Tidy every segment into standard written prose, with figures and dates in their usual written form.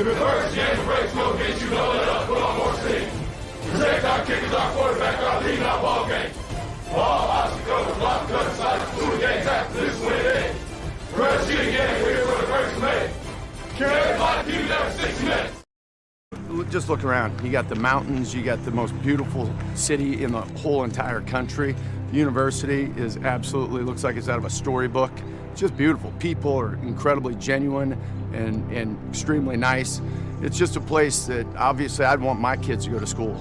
If the first game breaks, we'll get you to let up, put on more steam. Protect our kickers, our quarterback, our lead, our ball game. All obstacles, block, cut, sides, 2 games after this win. Rush you again, we're here for the first May. Carry my team down 6 minutes. Just look around. You got the mountains, you got the most beautiful city in the whole entire country. The university is absolutely, looks like it's out of a storybook. It's just beautiful. People are incredibly genuine and extremely nice. It's just a place that obviously I'd want my kids to go to school.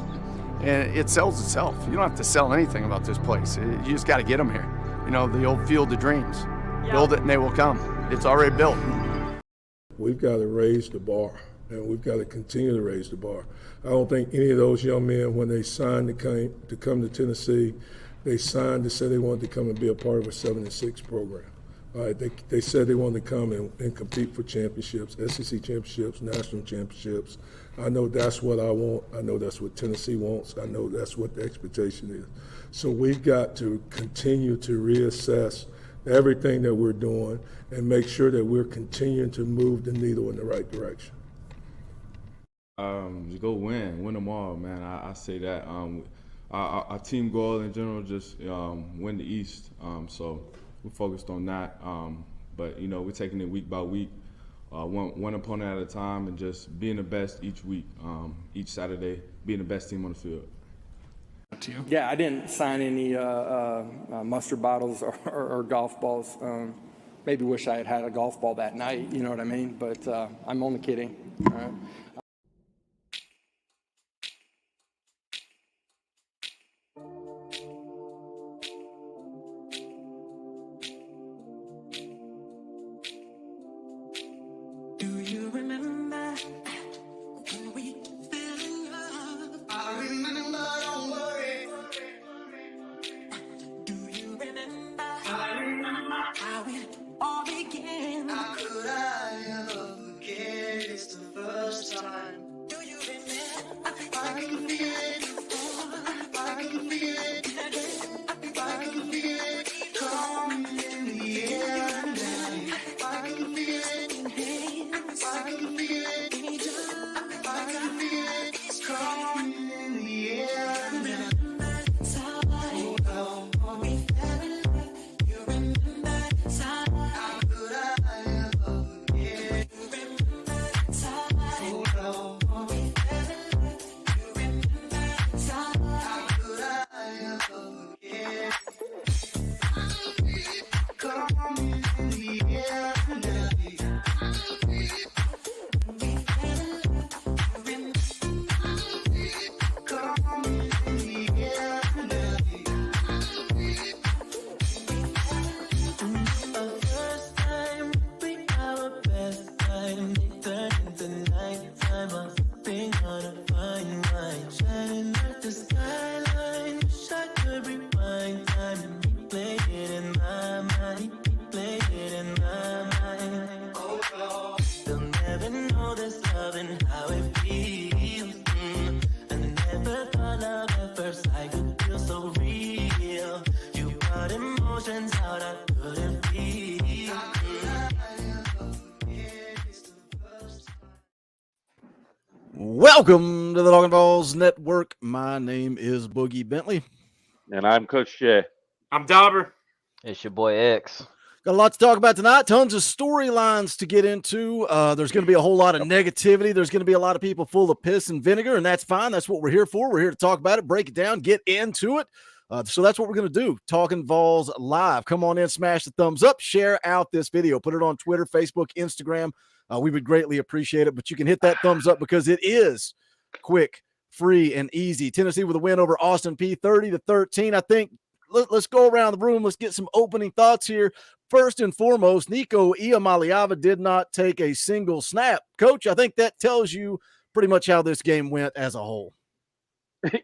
And it sells itself. You don't have to sell anything about this place. You just got to get them here. You know, the old field of dreams. Yeah. Build it and they will come. It's already built. We've got to raise the bar, and we've got to continue to raise the bar. I don't think any of those young men, when they signed to come to Tennessee, they signed to say they wanted to come and be a part of a 7-6 program. All right, they said they wanted to come and compete for championships, SEC championships, national championships. I know that's what I want. I know that's what Tennessee wants. I know that's what the expectation is. So we've got to continue to reassess everything that we're doing and make sure that we're continuing to move the needle in the right direction. Just go win them all, man. I say that. Our team goal in general just win the East. So we're focused on that. But you know, we're taking it week by week, one opponent at a time, and just being the best each week, each Saturday, being the best team on the field. Yeah, I didn't sign any mustard bottles or golf balls. Maybe wish I had a golf ball that night, you know what I mean? But I'm only kidding. All right. Do you remember when we fell in love? I remember, don't worry. Do you remember? I remember how it all began. How could I ever forget? It's the first time. Do you remember? I can feel it. I can feel it. I can feel it coming in the air tonight. I can feel it. I can feel it, I can feel it, it's coming in the air now. Oh, we fell in love, you remember time. How could I ever forget? You remember time. Oh, we fell in love, you remember time. How could I ever forget? Coming in the air now. Welcome to the Talkin VAWLS Network. My name is Boogie Bentley. And I'm Coach Jay. I'm Dauber. It's your boy X. Got a lot to talk about tonight. Tons of storylines to get into. There's going to be a whole lot of negativity. There's going to be a lot of people full of piss and vinegar, and that's fine. That's what we're here for. We're here to talk about it, break it down, get into it. So that's what we're going to do. Talkin VAWLS Live. Come on in, smash the thumbs up, share out this video. Put it on Twitter, Facebook, Instagram. We would greatly appreciate it, but you can hit that thumbs up because it is quick, free, and easy. Tennessee with a win over Austin Peay 30-13. I think let's go around the room. Let's get some opening thoughts here. First and foremost, Nico Iamaleava did not take a single snap. Coach, I think that tells you pretty much how this game went as a whole.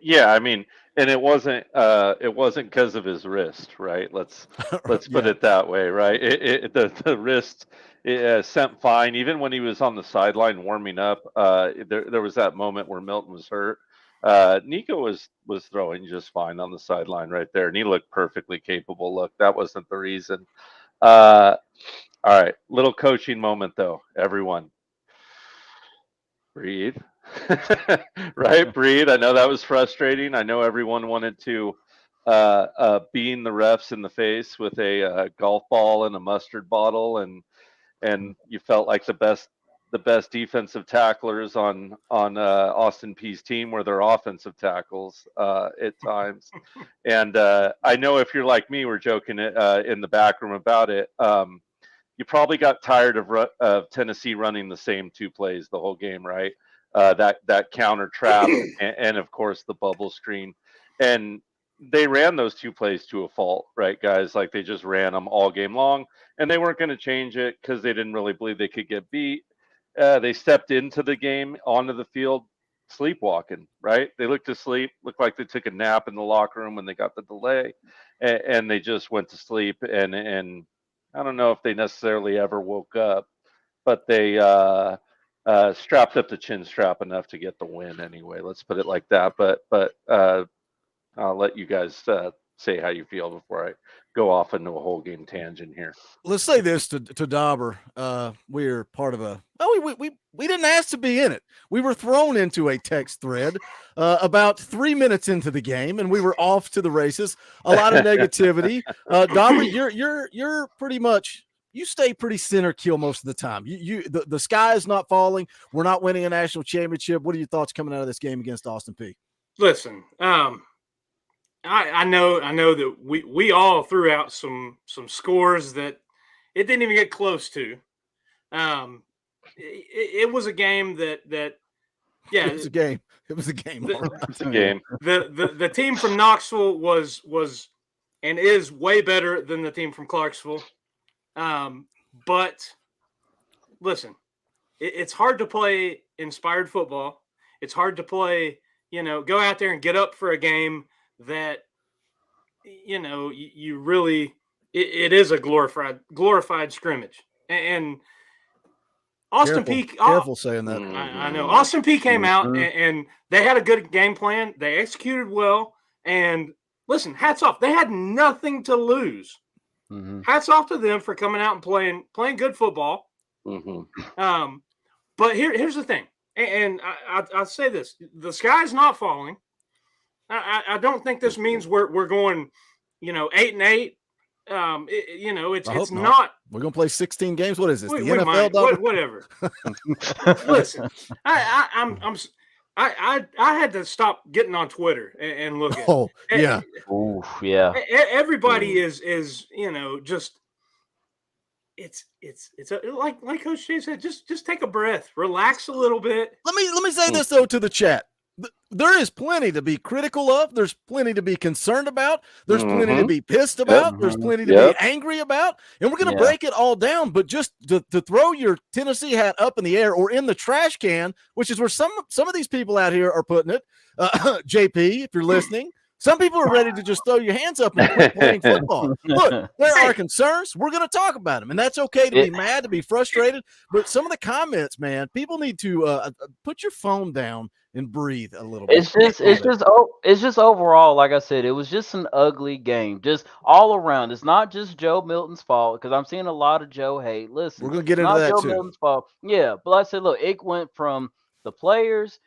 Yeah, I mean, and it wasn't because of his wrist, right? Let's put it that way, right? The wrist sent fine. Even when he was on the sideline warming up, there was that moment where Milton was hurt. Nico was throwing just fine on the sideline right there, and he looked perfectly capable. Look, that wasn't the reason. All right, little coaching moment though, everyone. Breathe. Right, breathe. I know that was frustrating. I know everyone wanted to bean the refs in the face with a golf ball and a mustard bottle, and you felt like the best defensive tacklers on Austin Peay's team were their offensive tackles at times. And I know if you're like me, we're joking in the back room about it. You probably got tired of Tennessee running the same two plays the whole game, right? That counter trap and of course the bubble screen, and they ran those two plays to a fault, right, guys? Like they just ran them all game long, and they weren't going to change it because they didn't really believe they could get beat. They stepped into the game onto the field sleepwalking, right? They looked asleep, looked like they took a nap in the locker room when they got the delay, and they just went to sleep. And I don't know if they necessarily ever woke up, but they strapped up the chin strap enough to get the win anyway. Let's put it like that. But I'll let you guys say how you feel before I go off into a whole game tangent here. Let's say this to Dauber. We're part of a. Oh, we didn't ask to be in it. We were thrown into a text thread about 3 minutes into the game, and we were off to the races. A lot of negativity. Dauber, you're pretty much. You stay pretty center kill most of the time. The sky is not falling. We're not winning a national championship. What are your thoughts coming out of this game against Austin Peay? Listen, I know that we all threw out some scores that it didn't even get close to. It was a game that yeah, it was a game. It was a game. It's a game. The team from Knoxville was and is way better than the team from Clarksville. But listen, it's hard to play inspired football. It's hard to play, go out there and get up for a game that, you really, it is a glorified scrimmage. And Austin Peay, careful saying that. I know Austin Peay came out and they had a good game plan. They executed well. And listen, hats off. They had nothing to lose. Mm-hmm. Hats off to them for coming out and playing good football. Mm-hmm. But here's the thing, and I say this: the sky's not falling. I don't think this means we're going, 8-8. It's not. We're gonna play 16 games. What is this? The NFL? Whatever. Listen, I had to stop getting on Twitter and looking. Oh, yeah. Yeah. Everybody is just it's like Coach Jay said, just take a breath, relax a little bit. Let me say this though to the chat. There is plenty to be critical of. There's plenty to be concerned about. There's plenty to be pissed about. There's plenty to be angry about. And we're going to break it all down. But just to throw your Tennessee hat up in the air or in the trash can, which is where some of these people out here are putting it. JP, if you're listening, some people are ready to just throw your hands up and quit playing football. Look, there are concerns. We're going to talk about them. And that's okay to be mad, to be frustrated. But some of the comments, man, people need to put your phone down and breathe a little bit. It's just overall, like I said, it was just an ugly game, just all around. It's not just Joe Milton's fault, because I'm seeing a lot of Joe hate. Listen, we're gonna get into that Joe too. Milton's fault. Yeah, but like I said, look, it went from the players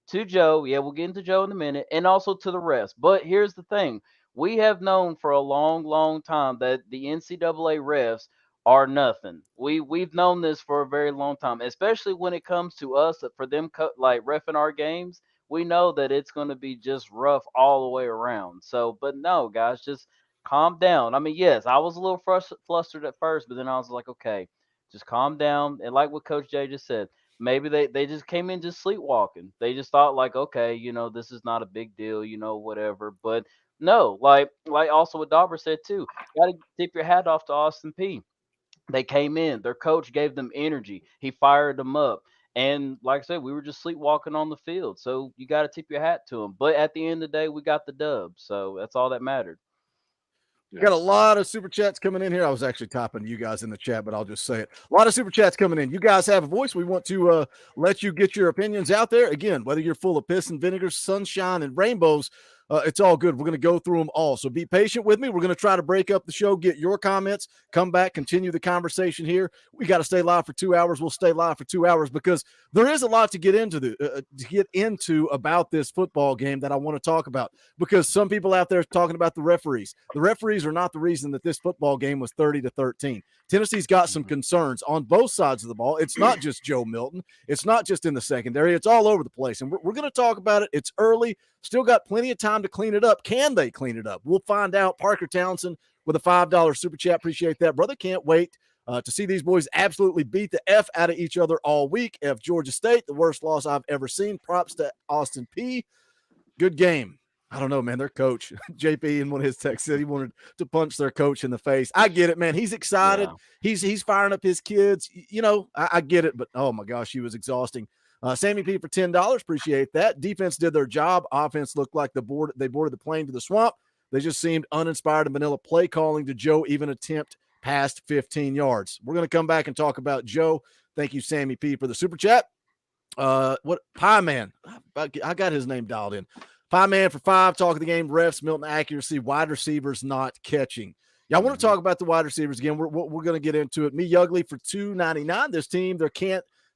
to Joe. Yeah, we'll get into Joe in a minute, and also to the rest. But here's the thing: we have known for a long, long time that the NCAA refs are nothing. We've known this for a very long time, especially when it comes to us, for them like reffing our games. We know that it's going to be just rough all the way around. So, but no, guys, just calm down. I mean, yes, I was a little flustered at first, but then I was like, okay, just calm down. And like what Coach Jay just said, maybe they just came in just sleepwalking. They just thought like, okay, this is not a big deal, whatever. But no, like also what Dauber said too, got to tip your hat off to Austin Peay. They came in, their coach gave them energy. He fired them up. And like I said, we were just sleepwalking on the field. So you got to tip your hat to them. But at the end of the day, we got the dub. So that's all that mattered. We got a lot of super chats coming in here. I was actually typing to you guys in the chat, but I'll just say it. A lot of super chats coming in. You guys have a voice. We want to let you get your opinions out there. Again, whether you're full of piss and vinegar, sunshine, and rainbows, It's all good. We're going to go through them all. So be patient with me. We're going to try to break up the show, get your comments, come back, continue the conversation here. We got to stay live for 2 hours. We'll stay live for 2 hours because there is a lot to get into about this football game that I want to talk about, because some people out there are talking about the referees. The referees are not the reason that this football game was 30-13. Tennessee's got some concerns on both sides of the ball. It's not just Joe Milton. It's not just in the secondary. It's all over the place. And we're going to talk about it. It's early. Still got plenty of time to clean it up. Can they clean it up? We'll find out. Parker Townsend with a $5 super chat. Appreciate that, brother. Can't wait to see these boys absolutely beat the F out of each other all week. F Georgia State, the worst loss I've ever seen. Props to Austin Peay. Good game. I don't know, man. Their coach, JP, in one of his texts said he wanted to punch their coach in the face. I get it, man. He's excited. Yeah. He's firing up his kids. You know, I get it, but oh my gosh, he was exhausting. Sammy P for $10. Appreciate that. Defense did their job. Offense looked like they boarded the plane to the swamp. They just seemed uninspired and vanilla play calling. Did Joe even attempt past 15 yards? We're going to come back and talk about Joe. Thank you, Sammy P, for the super chat. What Peay Man? I got his name dialed in. Peay Man for $5, talking the game, refs, Milton accuracy, wide receivers not catching. Yeah, I want to talk about the wide receivers again. We're going to get into it. Me Ugly for $2.99. This team,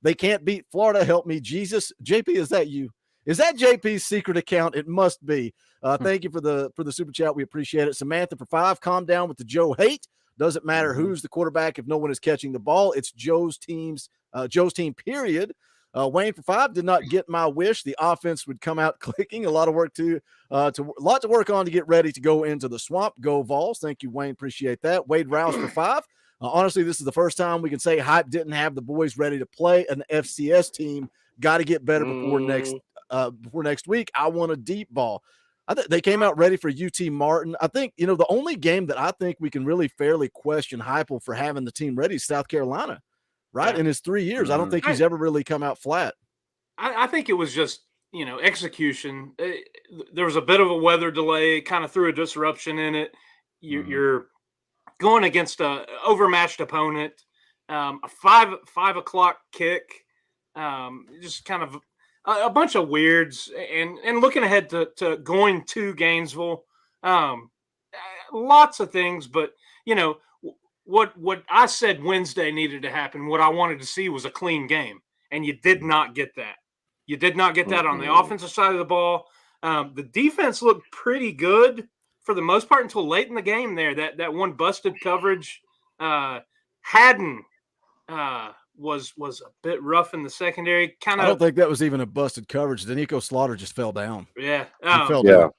they can't beat Florida. Help me, Jesus. JP, is that you? Is that JP's secret account? It must be. Thank you for the super chat. We appreciate it. Samantha for $5. Calm down with the Joe hate. Doesn't matter who's the quarterback if no one is catching the ball. It's Joe's team, period. Wayne for $5, did not get my wish. The offense would come out clicking. A lot of work to work on to get ready to go into the swamp. Go Vols. Thank you, Wayne. Appreciate that. Wade Rouse for $5. Honestly, this is the first time we can say Hype didn't have the boys ready to play an FCS team. Got to get better before next week. I want a deep ball. I think they came out ready for UT Martin. I think, the only game that I think we can really fairly question Heupel for having the team ready is South Carolina. Right. Yeah. In his 3 years, I don't think he's ever really come out flat. I think it was just, execution. There was a bit of a weather delay, kind of threw a disruption in it. You're going against a overmatched opponent, a 5 o'clock kick, just kind of a bunch of weirds, and looking ahead to going to Gainesville, lots of things, but what I said Wednesday needed to happen, what I wanted to see was a clean game, and you did not get that. You did not get that on the offensive side of the ball. The defense looked pretty good for the most part until late in the game there. That one busted coverage. Haddon was a bit rough in the secondary. I don't think that was even a busted coverage. Nico Slaughter just fell down. Yeah. He fell down.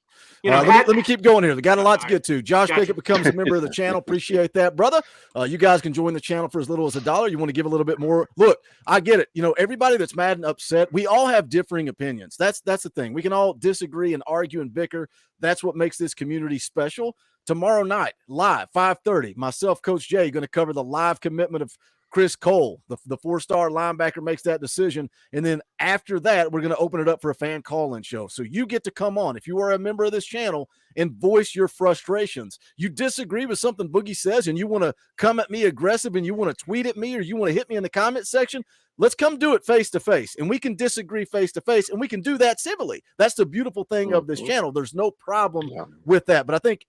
Let me keep going here. We got a lot to get to. Josh Pickett becomes a member of the channel. Appreciate that, brother. You guys can join the channel for as little as $1. You want to give a little bit more. Look, I get it. Everybody that's mad and upset, we all have differing opinions. That's the thing. We can all disagree and argue and bicker. That's what makes this community special. Tomorrow night, live, 5:30, myself, Coach Jay, going to cover the live commitment of Chris Cole, the 4-star linebacker, makes that decision. And then after that, we're going to open it up for a fan call-in show. So you get to come on, if you are a member of this channel, and voice your frustrations. You disagree with something Boogie says and you want to come at me aggressive and you want to tweet at me or you want to hit me in the comment section, let's come do it face-to-face. And we can disagree face-to-face, and we can do that civilly. That's the beautiful thing of this channel. There's no problem with that. But I think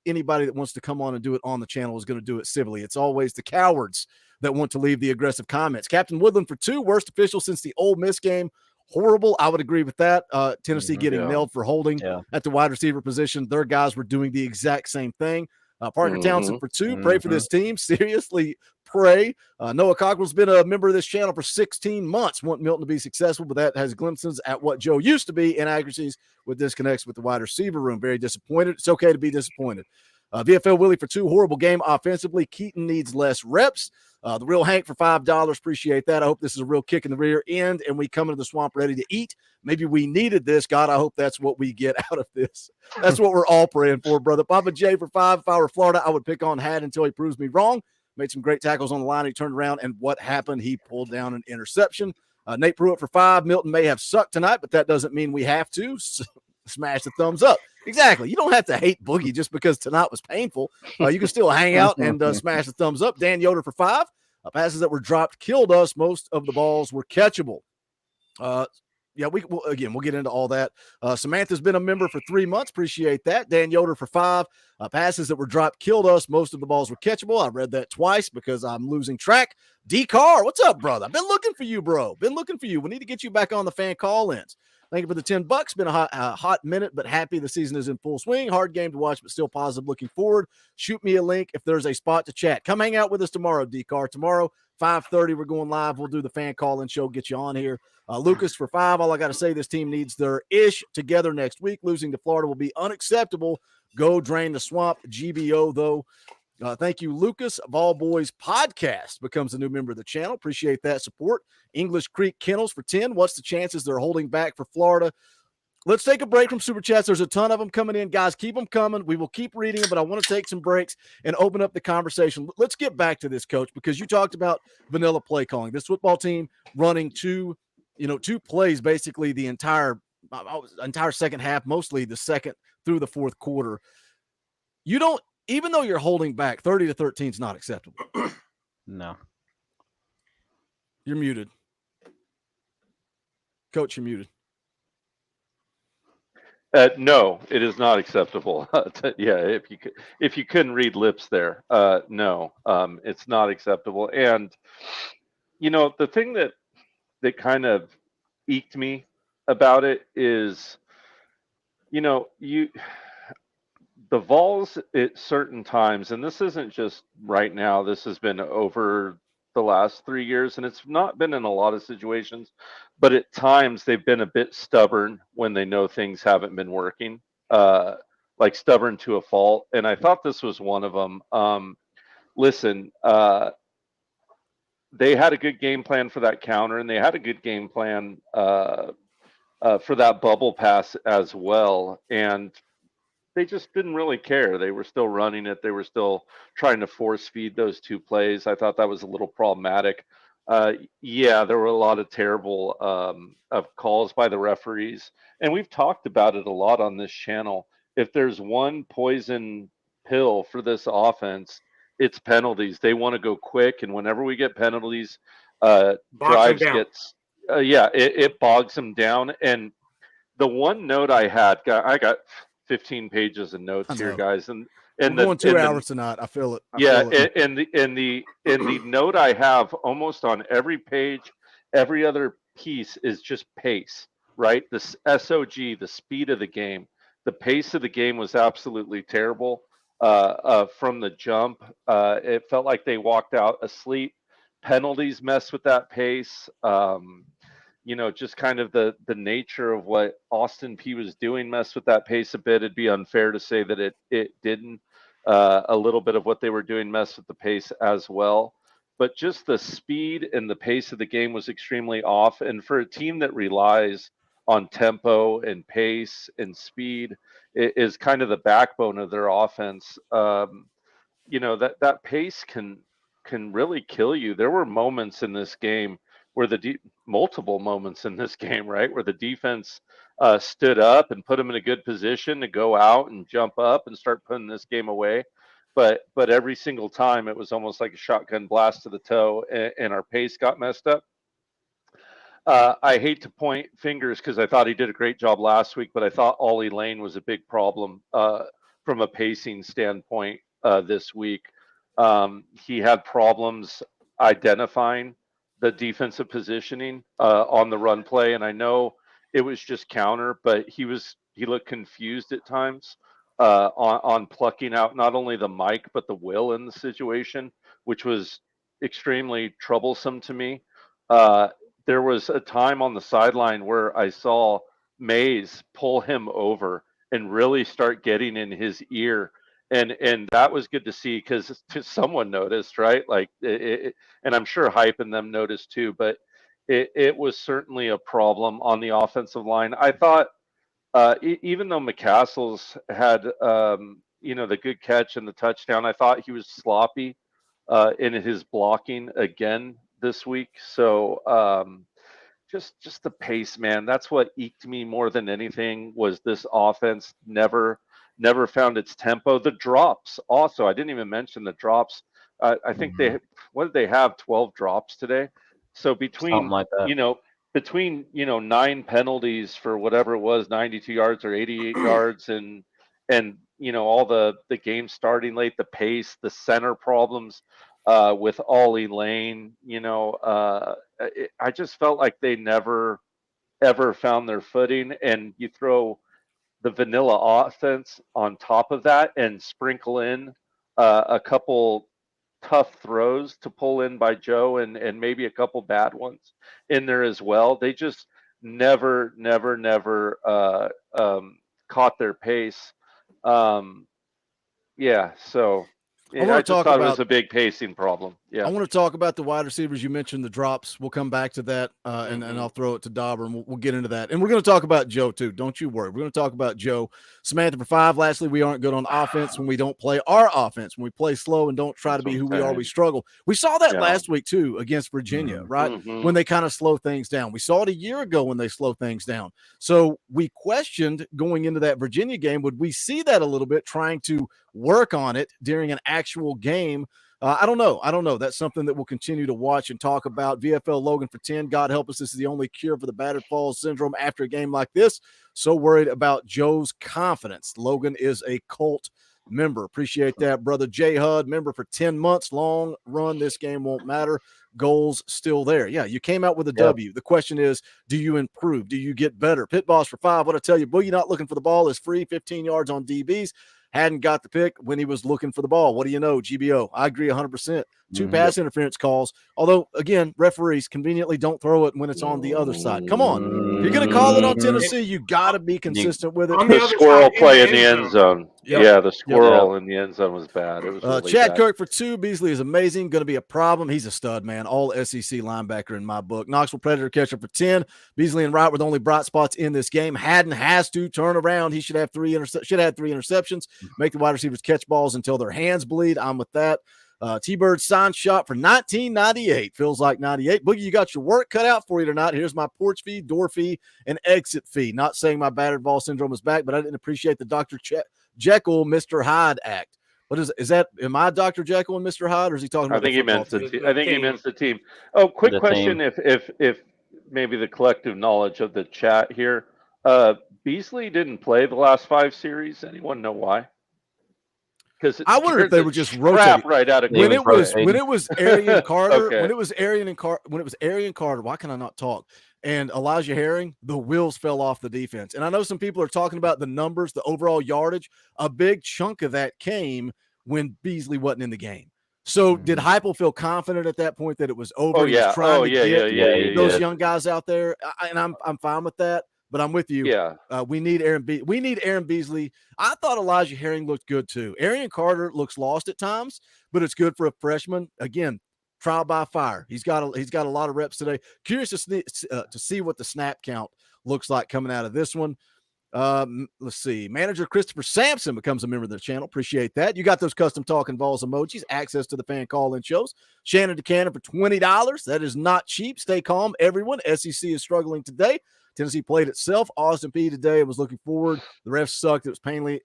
anybody that wants to come on and do it on the channel is going to do it civilly. It's always the cowards that want to leave the aggressive comments. Captain Woodland for $2, worst official since the Ole Miss game. Horrible. I would agree with that. Tennessee getting nailed for holding at the wide receiver position. Their guys were doing the exact same thing. Parker Townsend for $2. Pray for this team. Seriously, pray. Noah Cockrell's been a member of this channel for 16 months. Want Milton to be successful, but that has glimpses at what Joe used to be, inaccuracies with disconnects with the wide receiver room. Very disappointed. It's okay to be disappointed. VFL Willie for $2. Horrible game offensively. Keaton needs less reps. The Real Hank for $5. Appreciate that. I hope this is a real kick in the rear end and we come into the swamp ready to eat. Maybe we needed this. God, I hope that's what we get out of this. That's what we're all praying for, brother. Papa J for $5. If I were Florida, I would pick on Hadd until he proves me wrong. Made some great tackles on the line. He turned around, and what happened? He pulled down an interception. Nate Pruitt for $5. Milton may have sucked tonight, but that doesn't mean we have to. Smash the thumbs up. Exactly. You don't have to hate Boogie just because tonight was painful. You can still hang out and smash the thumbs up. Dan Yoder for $5. Passes that were dropped killed us. Most of the balls were catchable. Yeah, we'll get into all that. Samantha's been a member for 3 months. Appreciate that. Dan Yoder for 5. Passes that were dropped killed us. Most of the balls were catchable. I read that twice because I'm losing track. D Carr, what's up, brother? I've been looking for you, bro. Been looking for you. We need to get you back on the fan call-ins. Thank you for the $10. Been a hot minute, but happy the season is in full swing. Hard game to watch, but still positive. Looking forward. Shoot me a link if there's a spot to chat. Come hang out with us tomorrow, D Carr. Tomorrow, 5:30, we're going live. We'll do the fan call-in show. Get you on here. Lucas for 5. All I got to say, this team needs their ish together next week. Losing to Florida will be unacceptable. Go drain the swamp. GBO, though. Thank you, Lucas. Ball Boys Podcast becomes a new member of the channel. Appreciate that support. English Creek Kennels for 10. What's the chances they're holding back for Florida? Let's take a break from Super Chats. There's a ton of them coming in. Guys, keep them coming. We will keep reading them, but I want to take some breaks and open up the conversation. Let's get back to this, Coach, because you talked about vanilla play calling. This football team running two plays basically the entire second half, mostly the second through the fourth quarter. Even though you're holding back, 30-13 is not acceptable. No. You're muted. Coach, you're muted. No, it is not acceptable. Yeah, if you couldn't read lips there, no, it's not acceptable. And the thing that kind of eked me about it is, the Vols at certain times, and this isn't just right now, this has been over the last 3 years, and it's not been in a lot of situations, but at times they've been a bit stubborn when they know things haven't been working, like stubborn to a fault. And I thought this was one of them. Listen, they had a good game plan for that counter, and they had a good game plan for that bubble pass as well. And they just didn't really care. They were still running it. They were still trying to force feed those 2 plays. I thought that was a little problematic. Yeah, there were a lot of terrible of calls by the referees, and we've talked about it a lot on this channel. If there's one poison pill for this offense, it's penalties. They want to go quick, and whenever we get penalties, drives gets it bogs them down. And the one note I got 15 pages of notes here, guys, and we're going 2 hours tonight. I feel it. And the note I have almost on every page, every other piece is just pace, right? This SOG, the speed of the game, the pace of the game was absolutely terrible from the jump. It felt like they walked out asleep. Penalties mess with that pace. Just kind of the nature of what Austin Peay was doing messed with that pace a bit. It'd be unfair to say that it didn't. A little bit of what they were doing messed with the pace as well. But just the speed and the pace of the game was extremely off. And for a team that relies on tempo and pace and speed, it is kind of the backbone of their offense. That pace can really kill you. There were moments in this game where multiple moments in this game, right, where the defense stood up and put them in a good position to go out and jump up and start putting this game away. But every single time it was almost like a shotgun blast to the toe, and our pace got messed up. I hate to point fingers because I thought he did a great job last week, but I thought Ollie Lane was a big problem from a pacing standpoint this week. He had problems identifying the defensive positioning on the run play, and I know it was just counter, but he looked confused at times on plucking out not only the mic but the will in the situation, which was extremely troublesome to me. There was a time on the sideline where I saw Mays pull him over and really start getting in his ear. And that was good to see because someone noticed, right? Like, and I'm sure Hype and them noticed too. But it was certainly a problem on the offensive line. I thought, even though McCastles had, the good catch and the touchdown, I thought he was sloppy in his blocking again this week. So just the pace, man. That's what eked me more than anything. Was this offense never found its tempo. The drops also, I didn't even mention the drops. I think what did they have? 12 drops today. So between, something like that. between 9 penalties for whatever it was, 92 yards or 88 yards, and all the game starting late, the pace, the center problems with Ollie Lane, I just felt like they never ever found their footing. And you throw the vanilla offense on top of that and sprinkle in a couple tough throws to pull in by Joe, and maybe a couple bad ones in there as well. They just never caught their pace. Yeah, so I just thought it was a big pacing problem. Yeah. I want to talk about the wide receivers. You mentioned the drops. We'll come back to that, and I'll throw it to Dauber, and we'll get into that. And we're going to talk about Joe, too. Don't you worry. We're going to talk about Joe. Samantha for 5. Lastly, we aren't good on offense when we don't play our offense. When we play slow and don't try to be who we are, we struggle. We saw that last week, too, against Virginia, right? When they kind of slow things down. We saw it a year ago when they slow things down. So we questioned going into that Virginia game, would we see that a little bit, trying to work on it during an actual game? I don't know. That's something that we'll continue to watch and talk about. VFL Logan for 10. God help us. This is the only cure for the battered falls syndrome after a game like this. So worried about Joe's confidence. Logan is a cult member. Appreciate that, brother. J Hud, member for 10 months. Long run. This game won't matter. Goals still there. Yeah, you came out with a W. The question is, do you improve? Do you get better? Pit Boss for 5. What I tell you, Boogie not looking for the ball is free. 15 yards on DBs. Hadn't got the pick when he was looking for the ball. What do you know, GBO? I agree 100%. 2 pass interference calls. Although, again, referees conveniently don't throw it when it's on the other side. Come on. If you're going to call it on Tennessee, you got to be consistent with it. The squirrel play in the end zone. Yeah, the squirrel in the end zone was bad. It was really Chad bad. Kirk for 2. Beasley is amazing. Going to be a problem. He's a stud, man. All SEC linebacker in my book. Knoxville Predator catcher for 10. Beasley and Wright were the only bright spots in this game. Haddon has to turn around. He should have 3 interceptions. Make the wide receivers catch balls until their hands bleed. I'm with that. T-Bird sign shot for $19.98. Feels like 98. Boogie, you got your work cut out for you tonight. Here's my porch fee, door fee, and exit fee. Not saying my battered ball syndrome is back, but I didn't appreciate the Dr. Jekyll, Mr. Hyde act. What is that? Am I Dr. Jekyll and Mr. Hyde, or is he talking about? I think he meant the team. Oh, quick question. If maybe the collective knowledge of the chat here, Beasley didn't play the last 5 series. Anyone know why? Because I wonder if they were just rotating right out of when it was Arian Carter. When it was Arian Carter. Why can I not talk? And Elijah Herring, the wheels fell off the defense. And I know some people are talking about the numbers, the overall yardage. A big chunk of that came when Beasley wasn't in the game. So did Heupel feel confident at that point that it was over? He was trying to get those young guys out there, and I'm fine with that. But I'm with you. Yeah, we need Aaron. We need Aaron Beasley. I thought Elijah Herring looked good too. Arian Carter looks lost at times, but it's good for a freshman. Again, trial by fire. He's got a lot of reps today. Curious to see what the snap count looks like coming out of this one. Let's see. Manager Christopher Sampson becomes a member of the channel. Appreciate that. You got those custom Talkin VAWLS emojis, access to the fan call-in shows. Shannon DeCannon for $20. That is not cheap. Stay calm, everyone. SEC is struggling today. Tennessee played itself. Austin Peay today was looking forward. The refs sucked. It was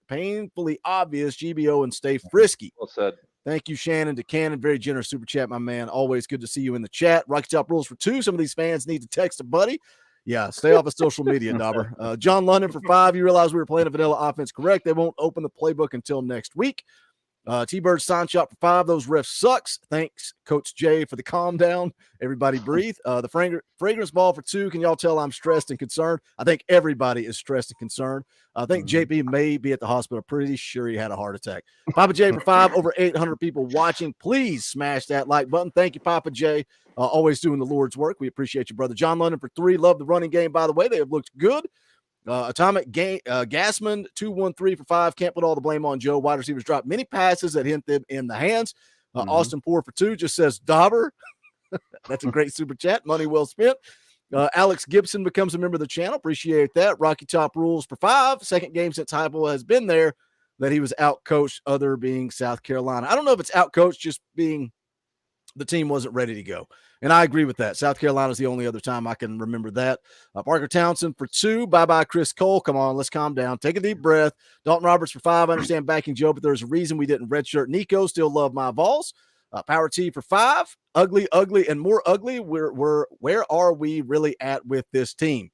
painfully obvious. GBO and stay frisky. Well said. Thank you, Shannon DeCannon. Very generous super chat, my man. Always good to see you in the chat. Rocky Top rules for 2. Some of these fans need to text a buddy. Yeah, stay off of social media, Dauber. John London for 5. You realize we were playing a vanilla offense, correct? They won't open the playbook until next week. T-Bird sign shot for 5. Those refs sucks. Thanks, Coach Jay, for the calm down. Everybody breathe. The fragrance ball for 2. Can y'all tell I'm stressed and concerned? I think everybody is stressed and concerned. I think JP may be at the hospital. Pretty sure he had a heart attack. Papa J for 5. Over 800 people watching. Please smash that like button. Thank you, Papa J. Always doing the Lord's work. We appreciate you, brother. John London for 3. Love the running game, by the way. They have looked good. Atomic Gassman 213 for 5. Can't put all the blame on Joe. Wide receivers dropped many passes that hit them in the hands. Austin Poor for 2 just says Dauber. That's a great super chat. Money well spent. Alex Gibson becomes a member of the channel. Appreciate that. Rocky Top rules for 5. Second game since Heupel has been there that he was out coached, other being South Carolina. I don't know if it's out coached, just being the team wasn't ready to go. And I agree with that. South Carolina is the only other time I can remember that. Parker Townsend for 2. Bye-bye, Chris Cole. Come on, let's calm down. Take a deep breath. Dalton Roberts for 5. I understand backing Joe, but there's a reason we didn't redshirt Nico. Still love my Vols. Power T for 5. Ugly, ugly, and more ugly. Where are we really at with this team?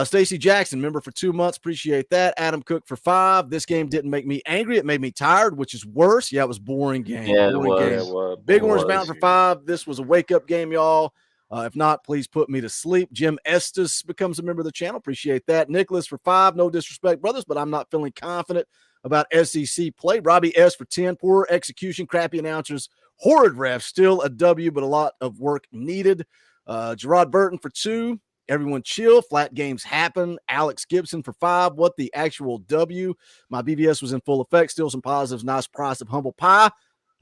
Stacy Jackson, member for 2 months. Appreciate that. Adam Cook for 5. This game didn't make me angry. It made me tired, which is worse. Yeah, it was boring game. Yeah, boring it game. was. Big Orange Mountain for 5. This was a wake-up game, y'all. If not, please put me to sleep. Jim Estes becomes a member of the channel. Appreciate that. Nicholas for 5. No disrespect, brothers, but I'm not feeling confident about SEC play. Robbie S for 10. Poor execution, crappy announcers, horrid refs. Still a W, but a lot of work needed. Gerard Burton for 2. Everyone chill. Flat games happen. Alex Gibson for 5. What the actual W? My BBS was in full effect. Still some positives. Nice price of humble pie.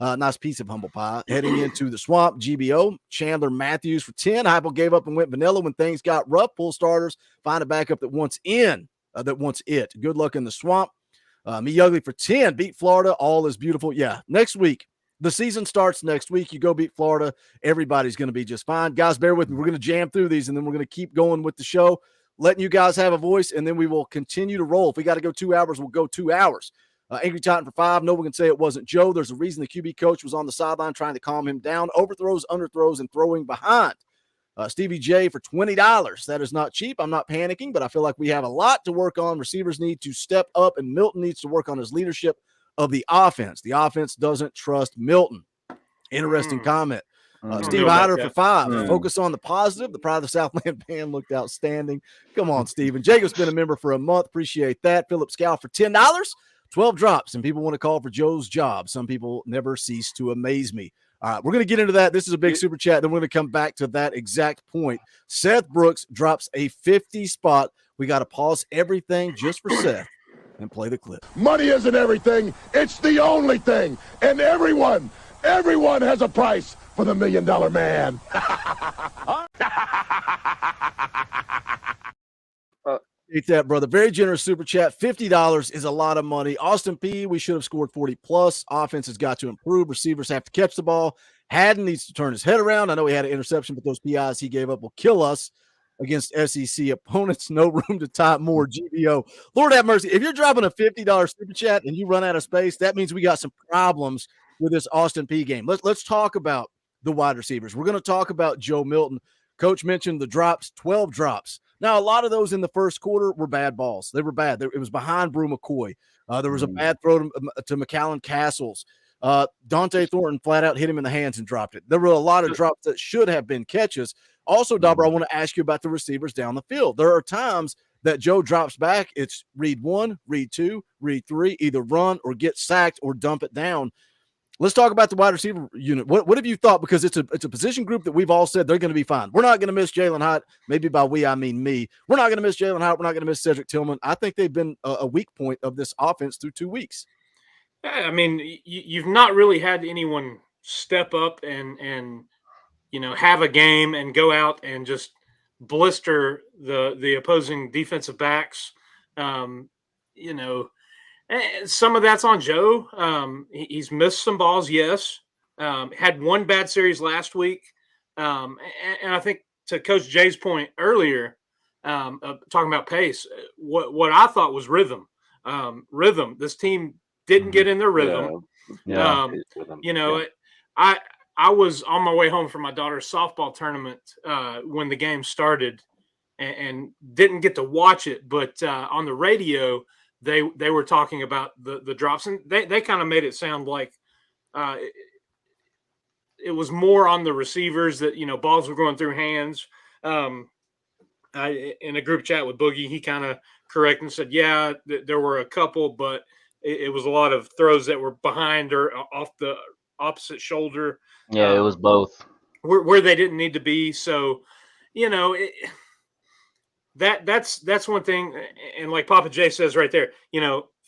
Nice piece of humble pie. Heading into the swamp, GBO. Chandler Matthews for 10. Hypo gave up and went vanilla when things got rough. Pull starters. Find a backup that wants in. That wants it. Good luck in the swamp. Me Ugly for 10. Beat Florida. All is beautiful. Yeah. Next week. The season starts next week. You go beat Florida. Everybody's going to be just fine. Guys, bear with me. We're going to jam through these, and then we're going to keep going with the show, letting you guys have a voice, and then we will continue to roll. If we got to go 2 hours, we'll go 2 hours. Angry Titan for 5. No one can say it wasn't Joe. There's a reason the QB coach was on the sideline trying to calm him down. Overthrows, underthrows, and throwing behind. Stevie J for $20. That is not cheap. I'm not panicking, but I feel like we have a lot to work on. Receivers need to step up, and Milton needs to work on his leadership of the offense. The offense doesn't trust Milton. Interesting comment. Steve Hyder for 5. Focus on the positive. The Pride of the Southland band looked outstanding. Come on, Steven. Jacob's been a member for a month. Appreciate that. Philip Scow for $10. 12 drops, and people want to call for Joe's job. Some people never cease to amaze me. All right, we're going to get into that. This is a big super chat. Then we're going to come back to that exact point. Seth Brooks drops a 50 spot. We got to pause everything just for Seth and play the clip. Money isn't everything. It's the only thing. And everyone has a price for the $1 Million Man. Eat that, brother. Very generous super chat. $50 is a lot of money. Austin Peay, we should have scored 40 plus. Offense has got to improve. Receivers have to catch the ball. Haddon needs to turn his head around. I know he had an interception, but those PIs he gave up will kill us against SEC opponents. No room to type more. GBO. Lord have mercy. If you're dropping a $50 super chat and you run out of space, that means we got some problems with this Austin Peay game. Let's talk about the wide receivers. We're going to talk about Joe Milton. Coach mentioned the drops, 12 drops. Now, a lot of those in the first quarter were bad balls. They were bad. It was behind Brew McCoy. There was a bad throw to McAllen Castles. Dante Thornton flat out hit him in the hands and dropped it. There were a lot of drops that should have been catches. Also, Dauber, I want to ask you about the receivers down the field. There are times that Joe drops back. It's read 1, read 2, read 3, either run or get sacked or dump it down. Let's talk about the wide receiver unit. What have you thought? Because it's a position group that we've all said they're going to be fine. We're not going to miss Jalen Hyatt. Maybe by we, I mean me. We're not going to miss Jalen Hyatt. We're not going to miss Cedric Tillman. I think they've been a weak point of this offense through 2 weeks. I mean, you've not really had anyone step up and have a game and go out and just blister the opposing defensive backs. Some of that's on Joe. He's missed some balls, yes. Had one bad series last week. And I think to Coach Jay's point earlier, talking about pace, what I thought was rhythm. This team didn't get in their rhythm. I was on my way home from my daughter's softball tournament when the game started and didn't get to watch it. But on the radio, they were talking about the drops, and they kind of made it sound like it was more on the receivers that, balls were going through hands. In a group chat with Boogie, he kind of corrected and said, yeah, there were a couple, but it was a lot of throws that were behind or off the opposite shoulder. Yeah, it was both. Where they didn't need to be. So, that's one thing. And like Papa J says right there,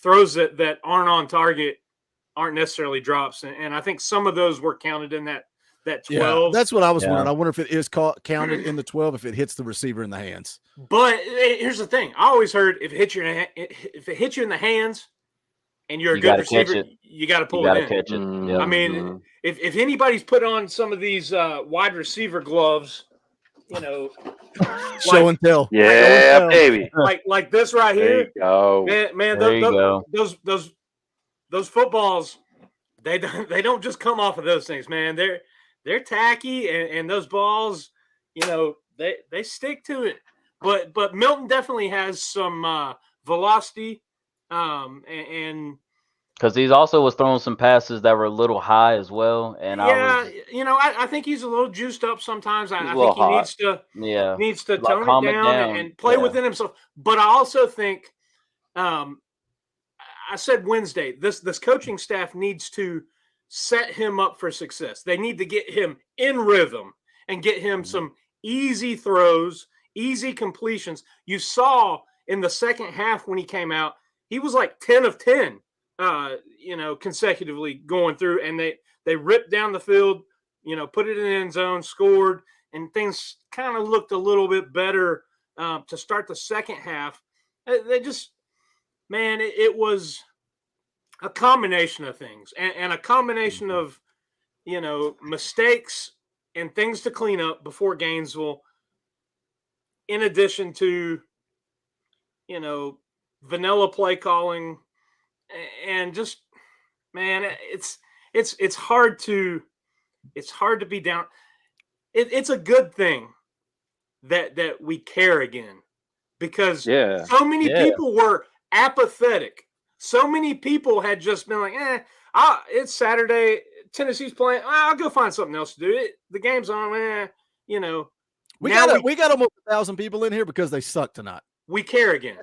throws that aren't on target aren't necessarily drops. And I think some of those were counted in that 12. Yeah, that's what I was wondering. I wonder if it is counted in the 12 if it hits the receiver in the hands. But here's the thing. I always heard if it hits you in the hands and you're a good receiver, you got to pull it in. Catch it. Yep. I mean, if anybody's put on some of these wide receiver gloves, show and tell. Yeah, baby. Like this right here. There you go. Man, There you go. those footballs They don't just come off of those things, man. They're tacky, and those balls, they stick to it. But Milton definitely has some velocity, and because he also was throwing some passes that were a little high as well. And yeah, I think he's a little juiced up sometimes. He's a I little think he hot. needs to like tone it calm it down down. and play within himself. But I also think, I said Wednesday, this coaching staff needs to set him up for success. They need to get him in rhythm and get him some easy throws, easy completions. You saw in the second half when he came out, he was like 10 of 10, consecutively going through, and they ripped down the field, put it in the end zone, scored, and things kind of looked a little bit better to start the second half. They just, man, it was a combination of things, and a combination of, mistakes and things to clean up before Gainesville, in addition to, vanilla play calling, and just, man, it's hard to be down. It's a good thing that we care again, because so many people were apathetic. So many people had just been like, it's Saturday, Tennessee's playing, I'll go find something else to do. The game's on, We got almost 1,000 people in here because they suck tonight. We care again.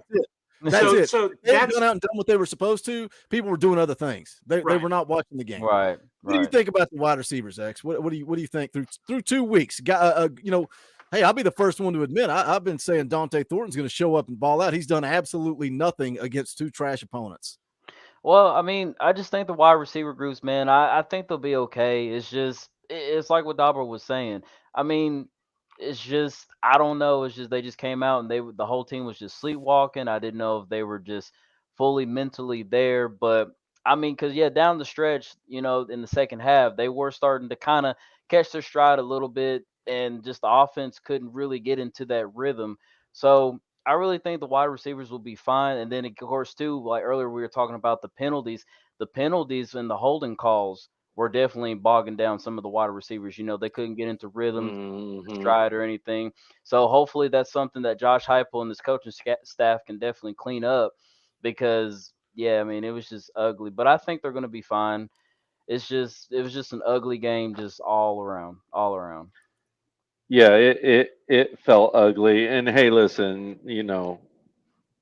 That's it. So they had gone out and done what they were supposed to. People were doing other things. They were not watching the game. Right. What do you think about the wide receivers, X? What do you think through 2 weeks? Hey, I'll be the first one to admit I've been saying Dante Thornton's going to show up and ball out. He's done absolutely nothing against 2 trash opponents. Well, I mean, I just think the wide receiver groups, man, I think they'll be okay. It's like what Dabra was saying. I mean, it's just, I don't know. It's just they just came out and the whole team was just sleepwalking. I didn't know if they were just fully mentally there, but I mean, because down the stretch, in the second half, they were starting to kind of catch their stride a little bit, and just the offense couldn't really get into that rhythm. So I really think the wide receivers will be fine. And then, of course, too, like earlier we were talking about the penalties and the holding calls were definitely bogging down some of the wide receivers. They couldn't get into rhythm, stride, or anything. So hopefully that's something that Josh Heupel and his coaching staff can definitely clean up, because, I mean, it was just ugly. But I think they're going to be fine. It was just an ugly game, just all around. Yeah, it felt ugly. And hey, listen,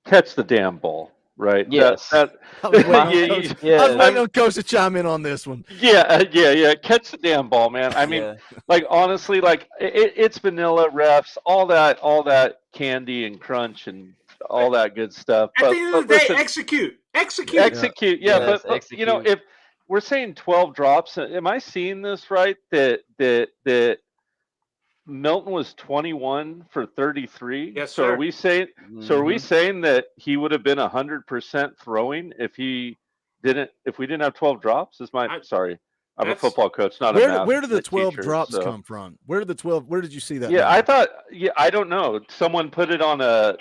catch the damn ball, right? Yes. I was waiting on Coach to chime in on this one. Yeah. Catch the damn ball, man. I mean, like, honestly, like it's vanilla, refs, all that candy and crunch and all that good stuff. At the end of the day, execute. Yeah, but execute. If we're saying 12 drops, am I seeing this right? That Milton was 21 for 33. Yes, so sir. Are we saying that he would have been 100% throwing if we didn't have 12 drops? Sorry, I'm a football coach, not a math Where did the 12 teacher, drops come from? Where did you see that? Yeah, I don't know. Someone put it on the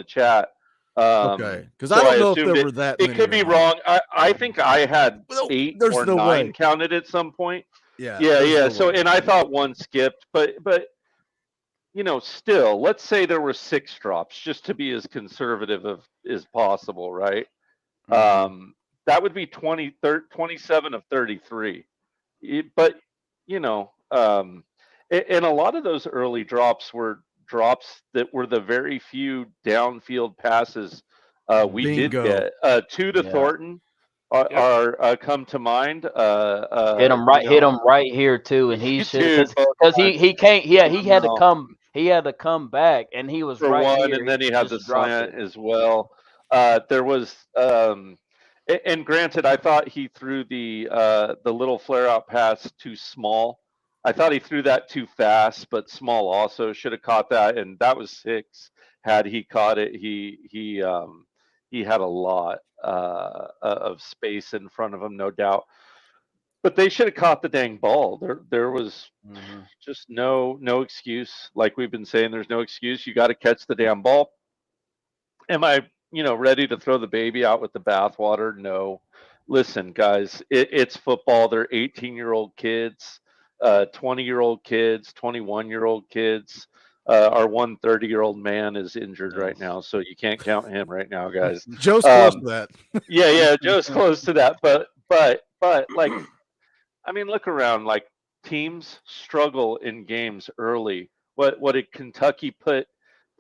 chat. Okay, because I don't know if there were that. It could be wrong. I think I had 8 or 9 counted at some point. Yeah. So, and I thought one skipped, but still, let's say there were 6 drops, just to be as conservative as possible, right? That would be 27 of 33. But and a lot of those early drops were drops that were the very few downfield passes we did get. 2 to Thornton are come to mind. Hit him right here too, and he should, because he can't. Yeah, he had to come back, and he was for right one, here. and then he had the slant as well. There was, and granted, I thought he threw the little flare out pass too small. I thought he threw that too fast, but Small also should have caught that, and that was 6. Had he caught it, he had a lot of space in front of him, no doubt. But they should have caught the dang ball. There was just no excuse. Like we've been saying, there's no excuse. You got to catch the damn ball. Am I ready to throw the baby out with the bathwater? No. listen, guys, it's football. They're 18-year-old kids, 20-year-old kids, 21-year-old kids. Our 130-year-old man is injured right now, so you can't count him right now, guys. Joe's close to that. Yeah, Joe's close to that. But like, I mean, look around. Like, teams struggle in games early. What did Kentucky put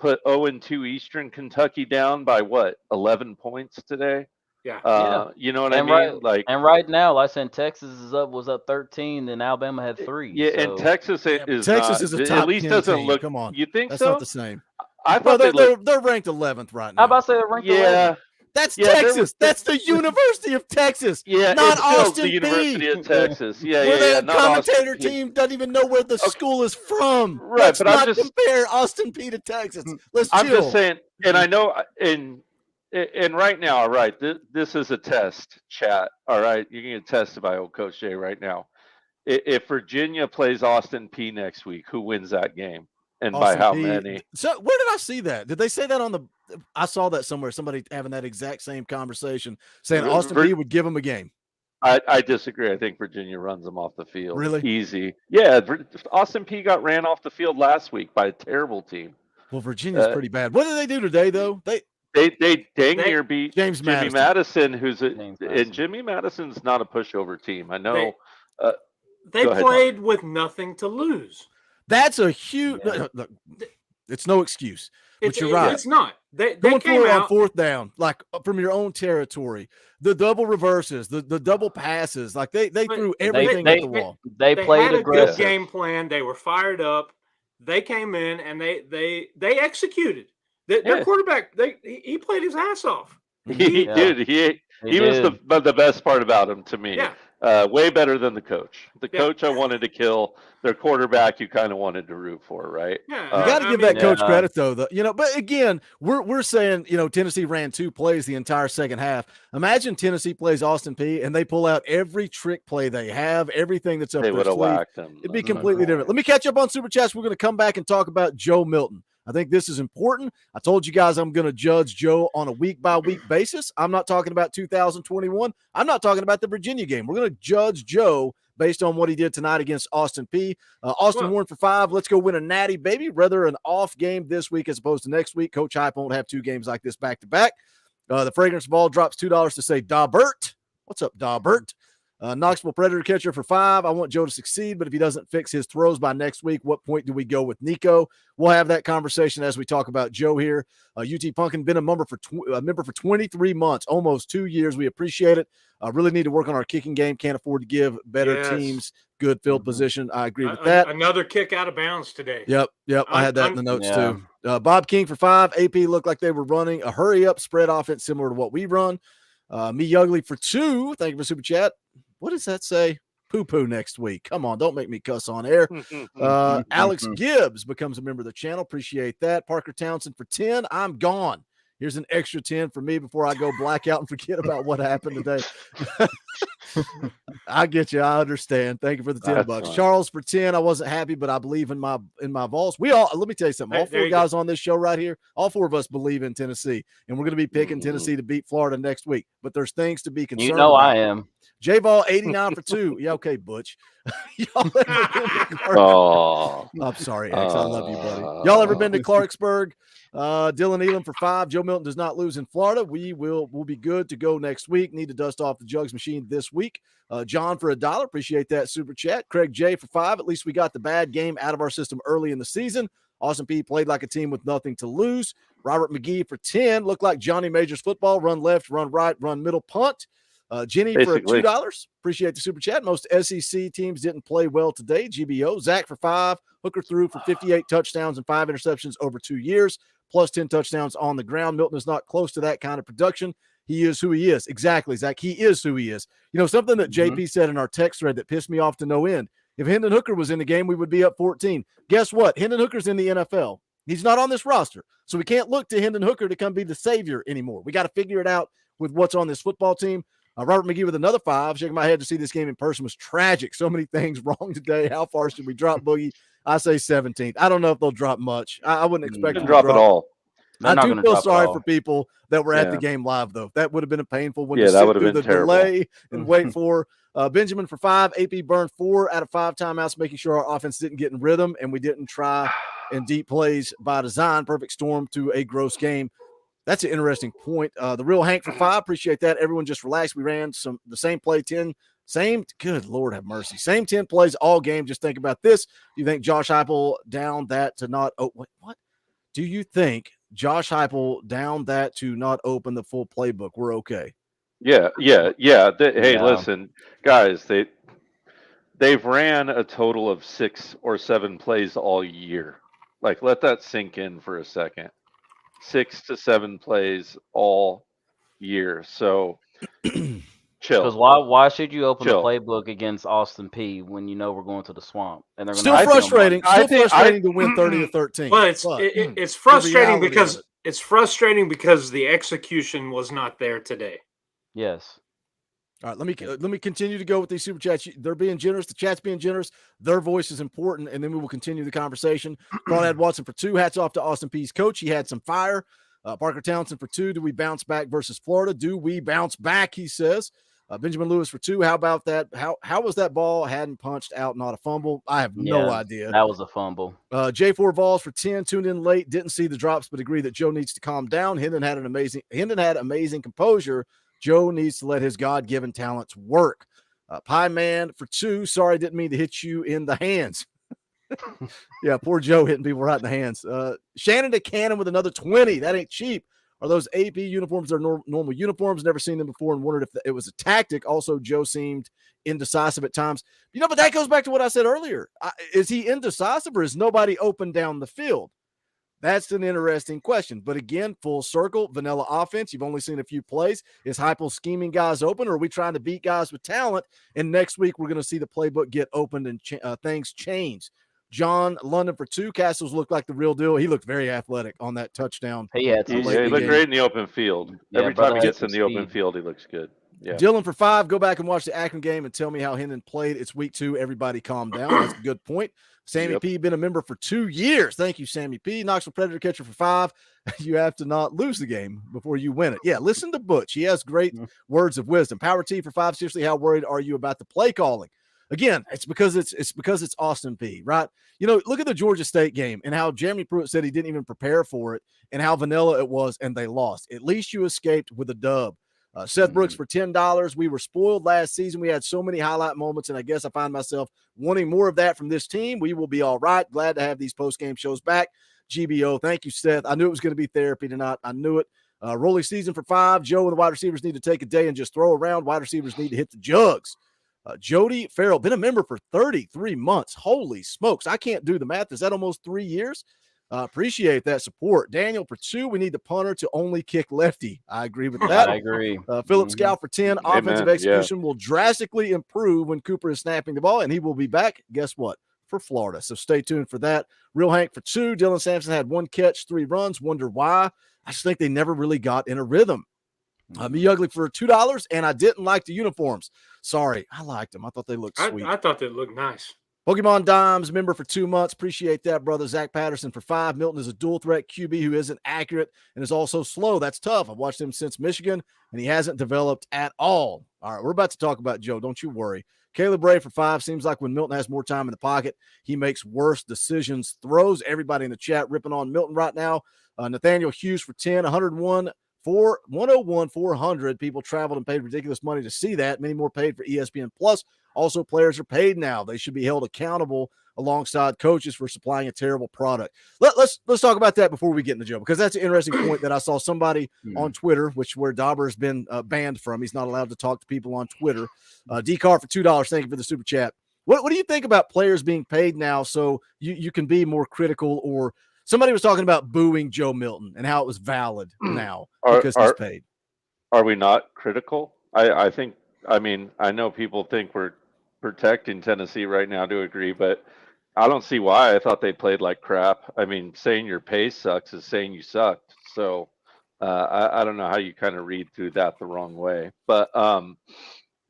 0-2 Eastern Kentucky down by 11 points today? Yeah. You know what And I mean? right now, like I said, Texas was up 13, and Alabama had 3. Yeah, so. and Texas is Texas not, is a top at least 10 doesn't team. look. Come on, You think that's so? not the same. I Well, thought they're ranked 11th right How now. about say they're ranked yeah. 11th? That's Yeah, Texas. That's the University of Texas. Yeah, not it's still Austin the University Peay. of Texas. Yeah, Where yeah, the not commentator Austin Peay. team doesn't even know where the school is from. Right, Let's but I'm not just- compare Austin Peay to Texas. Let's I'm chill. just saying, and I know, and right now, all right, this is a test, chat. All right, you're getting tested by old Coach Jay right now. If Virginia plays Austin Peay next week, who wins that game, and by Austin how Peay. many? So where did I see that? Did they say that on the? I saw that somewhere. Somebody having that exact same conversation, saying Austin Peay would give them a game. I disagree. I think Virginia runs them off the field. Really? Easy. Yeah, Austin Peay got ran off the field last week by a terrible team. Well, Virginia's pretty bad. What did they do today, though? They dang near beat James Jimmy Madison. Madison, and Jimmy Madison's not a pushover team. I know. They Go ahead, played with nothing to lose. That's a huge. Look, it's no excuse. But you're right. It's not. They Going came for it on out. fourth down, like from your own territory. The double reverses, the double passes, like they threw everything at the wall. They played had a aggressive. good game plan. They were fired up. They came in and they executed. Their quarterback, he played his ass off. He did. He was the best part about him to me. Yeah. Way better than the coach. The coach I wanted to kill. Their quarterback you kind of wanted to root for, right? Yeah, You got to give that coach credit, though. But again, we're saying Tennessee ran 2 plays the entire second half. Imagine Tennessee plays Austin Peay and they pull out every trick play they have, everything that's up They their would have sleeve. whacked them. It'd be completely different. Let me catch up on Super Chats. We're going to come back and talk about Joe Milton. I think this is important. I told you guys I'm going to judge Joe on a week-by-week basis. I'm not talking about 2021. I'm not talking about the Virginia game. We're going to judge Joe based on what he did tonight against Austin Peay. Austin Warren for 5. Let's go win a natty, baby. Rather an off game this week as opposed to next week. Coach Hype won't have 2 games like this back-to-back. The Fragrance Ball drops $2 to say Dawbert. What's up, Dawbert? Knoxville Predator Catcher for 5. I want Joe to succeed, but if he doesn't fix his throws by next week, what point do we go with Nico? We'll have that conversation as we talk about Joe here. UT Punkin been a member for 23 months, almost 2 years. We appreciate it. Really need to work on our kicking game. Can't afford to give better teams good field position. I agree with that. Another kick out of bounds today. Yep. I had that in the notes too. Bob King for 5. AP looked like they were running a hurry-up spread offense similar to what we run. Me Ugly for 2. Thank you for Super Chat. What does that say? Poo-poo next week. Come on, don't make me cuss on air. Alex Gibbs becomes a member of the channel. Appreciate that. Parker Townsend for 10. I'm gone. Here's an extra 10 for me before I go blackout and forget about what happened today. I get you. I understand. Thank you for the $10. Fine. Charles for 10. I wasn't happy, but I believe in my Vols. Let me tell you something. All 4 guys on this show right here, all 4 of us believe in Tennessee, and we're going to be picking Tennessee to beat Florida next week. But there's things to be concerned about. I am. J-Ball 89 for 2. Yeah, okay, Butch. Y'all ever been to I'm sorry, X. I love you, buddy. Y'all ever been to Clarksburg? Dylan Elam for 5. Joe Milton does not lose in Florida. We'll be good to go next week. Need to dust off the jugs machine this week. John for $1. Appreciate that super chat. Craig J for 5. At least we got the bad game out of our system early in the season. Austin Peay played like a team with nothing to lose. Robert McGee for 10. Looked like Johnny Majors football. Run left, run right, run middle, punt. Jenny Basically. for $2. Appreciate the super chat. Most SEC teams didn't play well today. GBO. Zach for 5. Hooker threw for 58 touchdowns and 5 interceptions over 2 years, plus 10 touchdowns on the ground. Milton is not close to that kind of production. He is who he is. Exactly, Zach. He is who he is. Something that JP said in our text thread that pissed me off to no end. If Hendon Hooker was in the game, we would be up 14. Guess what? Hendon Hooker's in the NFL. He's not on this roster. So we can't look to Hendon Hooker to come be the savior anymore. We got to figure it out with what's on this football team. Robert McGee with another 5. Shaking my head to see this game in person was tragic. So many things wrong today. How far should we drop Boogie? I say 17th. I don't know if they'll drop much. I wouldn't expect them to drop it all. They're I not do going to feel drop it sorry all. for people that were at the Yeah. game live, though. That would have been a painful one Yeah, to that sit would have through been the terrible. delay and wait for. Benjamin for 5. AP burned 4 out of 5 timeouts, making sure our offense didn't get in rhythm and we didn't try in deep plays by design. Perfect storm to a gross game. That's an interesting point. The real Hank for 5. Appreciate that. Everyone just relaxed. We ran the same play 10. Good Lord have mercy. Same 10 plays all game. Just think about this. You think Josh Heupel down that to not what? Do you think Josh Heupel down that to not open the full playbook? We're okay. Yeah. Hey, Yeah. listen, guys, they've ran a total of 6 or 7 plays all year. Like, let that sink in for a second. 6 to 7 plays all year. So Because chill. why should you open the Chill. playbook against Austin Peay when you know we're going to the swamp and they're going Still to frustrating. I Still think- frustrating to win 30-13. Well, it's frustrating reality because of it. it's frustrating because the execution was not there today. Yes. All right, let me continue to go with these super chats. They're being generous. The chat's being generous. Their voice is important, and then we will continue the conversation. Cronad Watson for 2. Hats off to Austin Peay's coach. He had some fire. Parker Townsend for 2. Do we bounce back versus Florida? Do we bounce back? He says. Benjamin Lewis for 2. How about that? How was that ball hadn't punched out, not a fumble? I have no idea. That was a fumble. J4 Vols for 10. Tuned in late. Didn't see the drops, but agree that Joe needs to calm down. Hendon had amazing composure. Joe needs to let his God-given talents work. Pie Man for 2. Sorry, didn't mean to hit you in the hands. Yeah, poor Joe hitting people right in the hands. Shannon DeCannon with another 20. That ain't cheap. Are those AP uniforms? They're normal uniforms. Never seen them before and wondered if it was a tactic. Also, Joe seemed indecisive at times. But that goes back to what I said earlier. Is he indecisive or is nobody open down the field? That's an interesting question. But again, full circle, vanilla offense. You've only seen a few plays. Is Heupel scheming guys open, or are we trying to beat guys with talent? And next week, we're going to see the playbook get opened and things change. John London for 2. Castles looked like the real deal. He looked very athletic on that touchdown. He had He looked great in the open field. Every time he gets in the open field, he looks good. Yeah. Dylan for 5. Go back and watch the Akron game and tell me how Hendon played. It's week 2. Everybody calm down. That's a good point. Sammy P. been a member for 2 years. Thank you, Sammy P. Knoxville Predator catcher for 5. You have to not lose the game before you win it. Yeah, listen to Butch. He has great words of wisdom. Power T for 5. Seriously, how worried are you about the play calling? Again, it's because it's Austin Peay, right? Look at the Georgia State game and how Jeremy Pruitt said he didn't even prepare for it and how vanilla it was, and they lost. At least you escaped with a dub. Seth Brooks for $10. We were spoiled last season. We had so many highlight moments, and I guess I find myself wanting more of that from this team. We will be all right. Glad to have these post-game shows back. GBO, thank you, Seth. I knew it was going to be therapy tonight. I knew it. Rolly season for 5. Joe and the wide receivers need to take a day and just throw around. Wide receivers need to hit the jugs. Jody Farrell, been a member for 33 months. Holy smokes. I can't do the math. Is that almost 3 years? Appreciate that support. Daniel for 2. We need the punter to only kick lefty. I agree with that. I agree. Philip Scout for 10. Offensive execution will drastically improve when Cooper is snapping the ball, and he will be back. Guess what? For Florida. So stay tuned for that. Real Hank for 2. Dylan Sampson had 1 catch, 3 runs. Wonder why. I just think they never really got in a rhythm. Me Ugly for $2, and I didn't like the uniforms. Sorry, I liked them. I thought they looked sweet. I thought they looked nice. Pokemon Dimes, member for 2 months. Appreciate that, brother. Zach Patterson for 5. Milton is a dual threat QB who isn't accurate and is also slow. That's tough. I've watched him since Michigan, and he hasn't developed at all. All right, we're about to talk about Joe. Don't you worry. Caleb Ray for 5. Seems like when Milton has more time in the pocket, he makes worse decisions. Throws. Everybody in the chat ripping on Milton right now. Nathaniel Hughes for 10. 101,400 people traveled and paid ridiculous money to see that. Many more paid for ESPN Plus. Also, players are paid now. They should be held accountable alongside coaches for supplying a terrible product. Let's talk about that before we get into Joe, because that's an interesting point that I saw somebody on Twitter, where Dauber has been banned from. He's not allowed to talk to people on Twitter. D-Car for $2. Thank you for the super chat. What do you think about players being paid now so you can be more critical? Or somebody was talking about booing Joe Milton and how it was valid now because he's paid. Are we not critical? I think, I know people think we're protecting Tennessee right now to agree, but I don't see why. I thought they played like crap. Saying your pay sucks is saying you sucked. So I don't know how you kind of read through that the wrong way. But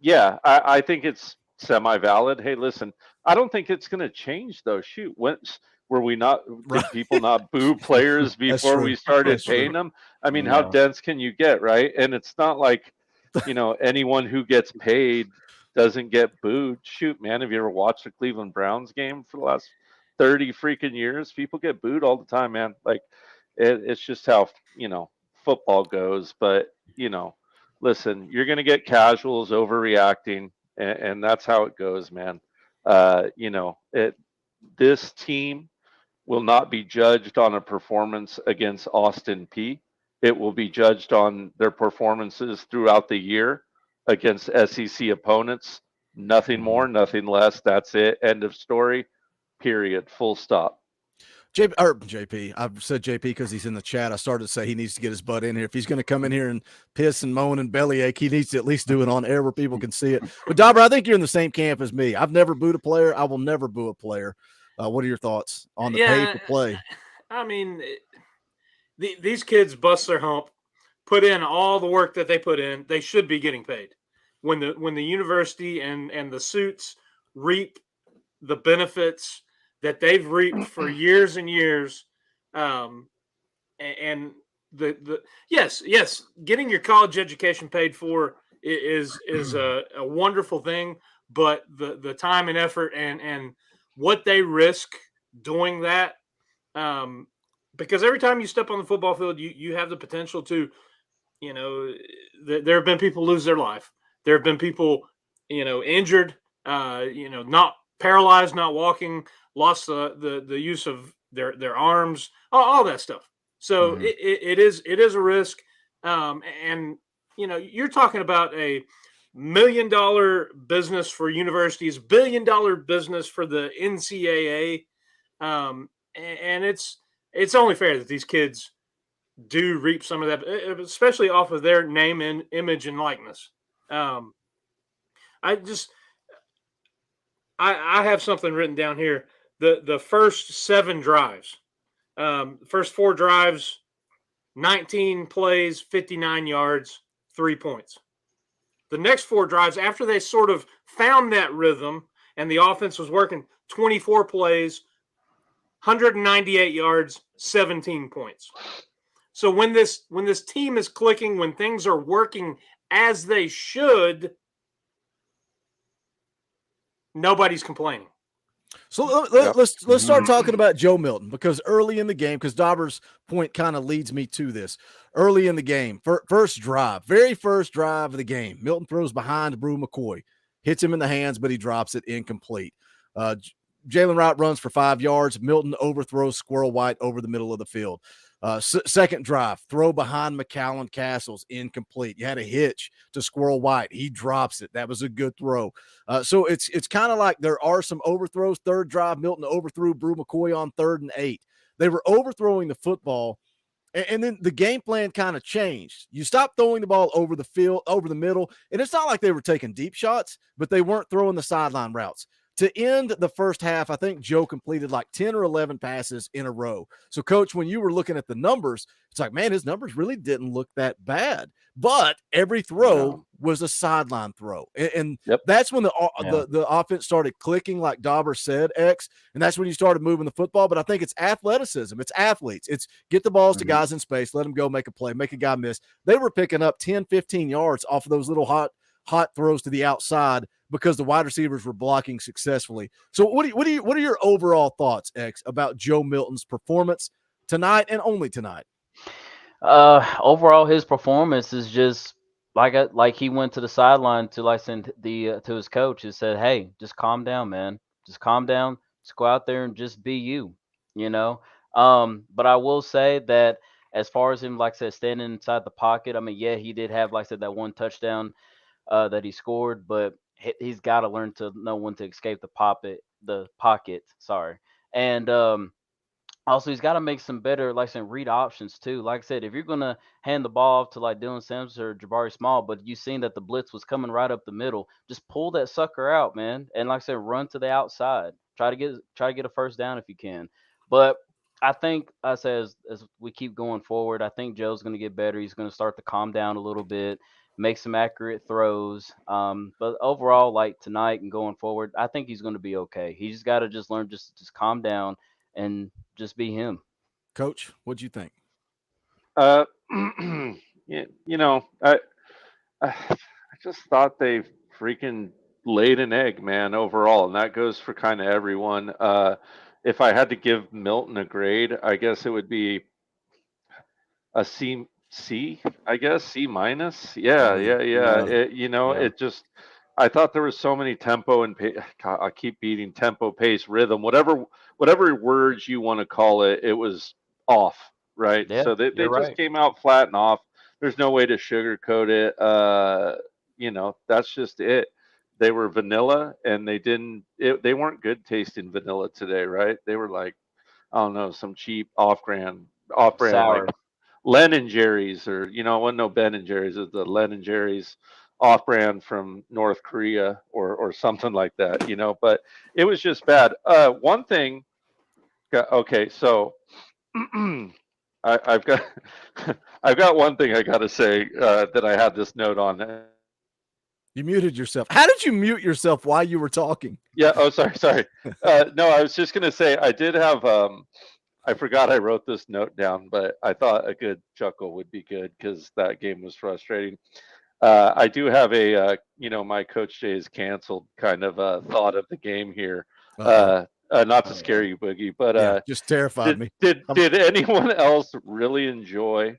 yeah, I think it's semi-valid. Hey, listen, I don't think it's going to change though. Shoot, we're Did people not boo players before we started paying them? I mean, how dense can you get, right? And it's not like, anyone who gets paid doesn't get booed. Shoot, man, have you ever watched a Cleveland Browns game for the last 30 freaking years? People get booed all the time, man. Like, it's just how, football goes. But, listen, you're going to get casuals overreacting, and that's how it goes, man. This team will not be judged on a performance against Austin Peay. It will be judged on their performances throughout the year against SEC opponents. Nothing more, nothing less. That's it. End of story. Period. Full stop. JP, I've said JP because he's in the chat. I started to say he needs to get his butt in here. If he's going to come in here and piss and moan and bellyache, he needs to at least do it on air where people can see it. But Dauber, I think you're in the same camp as me. I've never booed a player. I will never boo a player. What are your thoughts on the pay for play? I mean, these kids bust their hump, put in all the work that they put in. They should be getting paid. When the university and the suits reap the benefits that they've reaped for years and years, and yes, getting your college education paid for is a wonderful thing, but the time and effort and what they risk doing that, because every time you step on the football field, you have the potential to, there have been people lose their life. There have been people, injured, not paralyzed, not walking, lost the use of their arms, all that stuff. So it is a risk. And, you're talking about a $1 million business for universities, $1 billion business for the NCAA. And it's only fair that these kids do reap some of that, especially off of their name and image and likeness. I have something written down here. The first 7 drives, first 4 drives, 19 plays, 59 yards, 3 points. The next 4 drives, after they sort of found that rhythm and the offense was working, 24 plays, 198 yards, 17 points. So when this team is clicking, when things are working as they should, nobody's complaining. So let's start talking about Joe Milton, because early in the game, because Dauber's point kind of leads me to this. Early in the game, very first drive of the game, Milton throws behind Brew McCoy, hits him in the hands, but he drops it incomplete. Jalen Wright runs for 5 yards. Milton overthrows Squirrel White over the middle of the field. Second drive, throw behind McAllen Castles, incomplete. You had a hitch to Squirrel White. He drops it. That was a good throw. So it's kind of like there are some overthrows. Third drive, Milton overthrew Brew McCoy on 3rd and 8. They were overthrowing the football, and then the game plan kind of changed. You stopped throwing the ball over the field, over the middle, and it's not like they were taking deep shots, but they weren't throwing the sideline routes. To end the first half, I think Joe completed like 10 or 11 passes in a row. So, Coach, when you were looking at the numbers, it's like, man, his numbers really didn't look that bad. But every throw was a sideline throw. And that's when the offense started clicking, like Dauber said, X. And that's when you started moving the football. But I think it's athleticism. It's athletes. It's get the balls to guys in space, let them go make a play, make a guy miss. They were picking up 10, 15 yards off of those little hot throws to the outside, because the wide receivers were blocking successfully. So what are your overall thoughts, X, about Joe Milton's performance tonight and only tonight? Overall, his performance is just like he went to the sideline to send to his coach and said, "Hey, just calm down, man. Just calm down. Just go out there and just be you." But I will say that as far as him, like I said, standing inside the pocket, I mean, yeah, he did have, like I said, that one touchdown that he scored, but he's got to learn to know when to escape the pocket. Sorry. And also he's got to make some better, like I said, read options too. Like I said, if you're going to hand the ball off to like Dylan Sims or Jabari Small, but you seen that the blitz was coming right up the middle, just pull that sucker out, man. And like I said, run to the outside. Try to get a first down if you can. But I think, I said, as we keep going forward, I think Joe's going to get better. He's going to start to calm down a little bit, make some accurate throws. But overall, like tonight and going forward, I think he's going to be okay. He just got to just learn just calm down and just be him. Coach, what'd you think? You know, I just thought they freaking laid an egg, man, overall, and that goes for kind of everyone. If I had to give Milton a grade, I guess it would be a C, I guess C minus. Yeah, Really? yeah. Yeah. Yeah. It just. I thought there was so many tempo and I keep beating tempo, pace, rhythm, whatever words you want to call it. It was off, right? Yeah, So they you're just right. came out flat and off. There's no way to sugarcoat it. That's just it. They were vanilla, and they weren't good tasting vanilla today, right? They were like, I don't know, some cheap off-brand like Sour. Len and Jerry's, or it wasn't no Ben and Jerry's. It was the Len and Jerry's off-brand from North Korea or something like that. But it was just bad. One thing. Okay, so I've got I've got one thing I got to say that I had this note on. You muted yourself. How did you mute yourself while you were talking? Yeah. Oh, sorry. No, I was just gonna say I did have. I forgot I wrote this note down, but I thought a good chuckle would be good because that game was frustrating. I do have my Coach Jay is canceled kind of thought of the game here. Not to scare you, Boogie, but just terrified me. Did anyone else really enjoy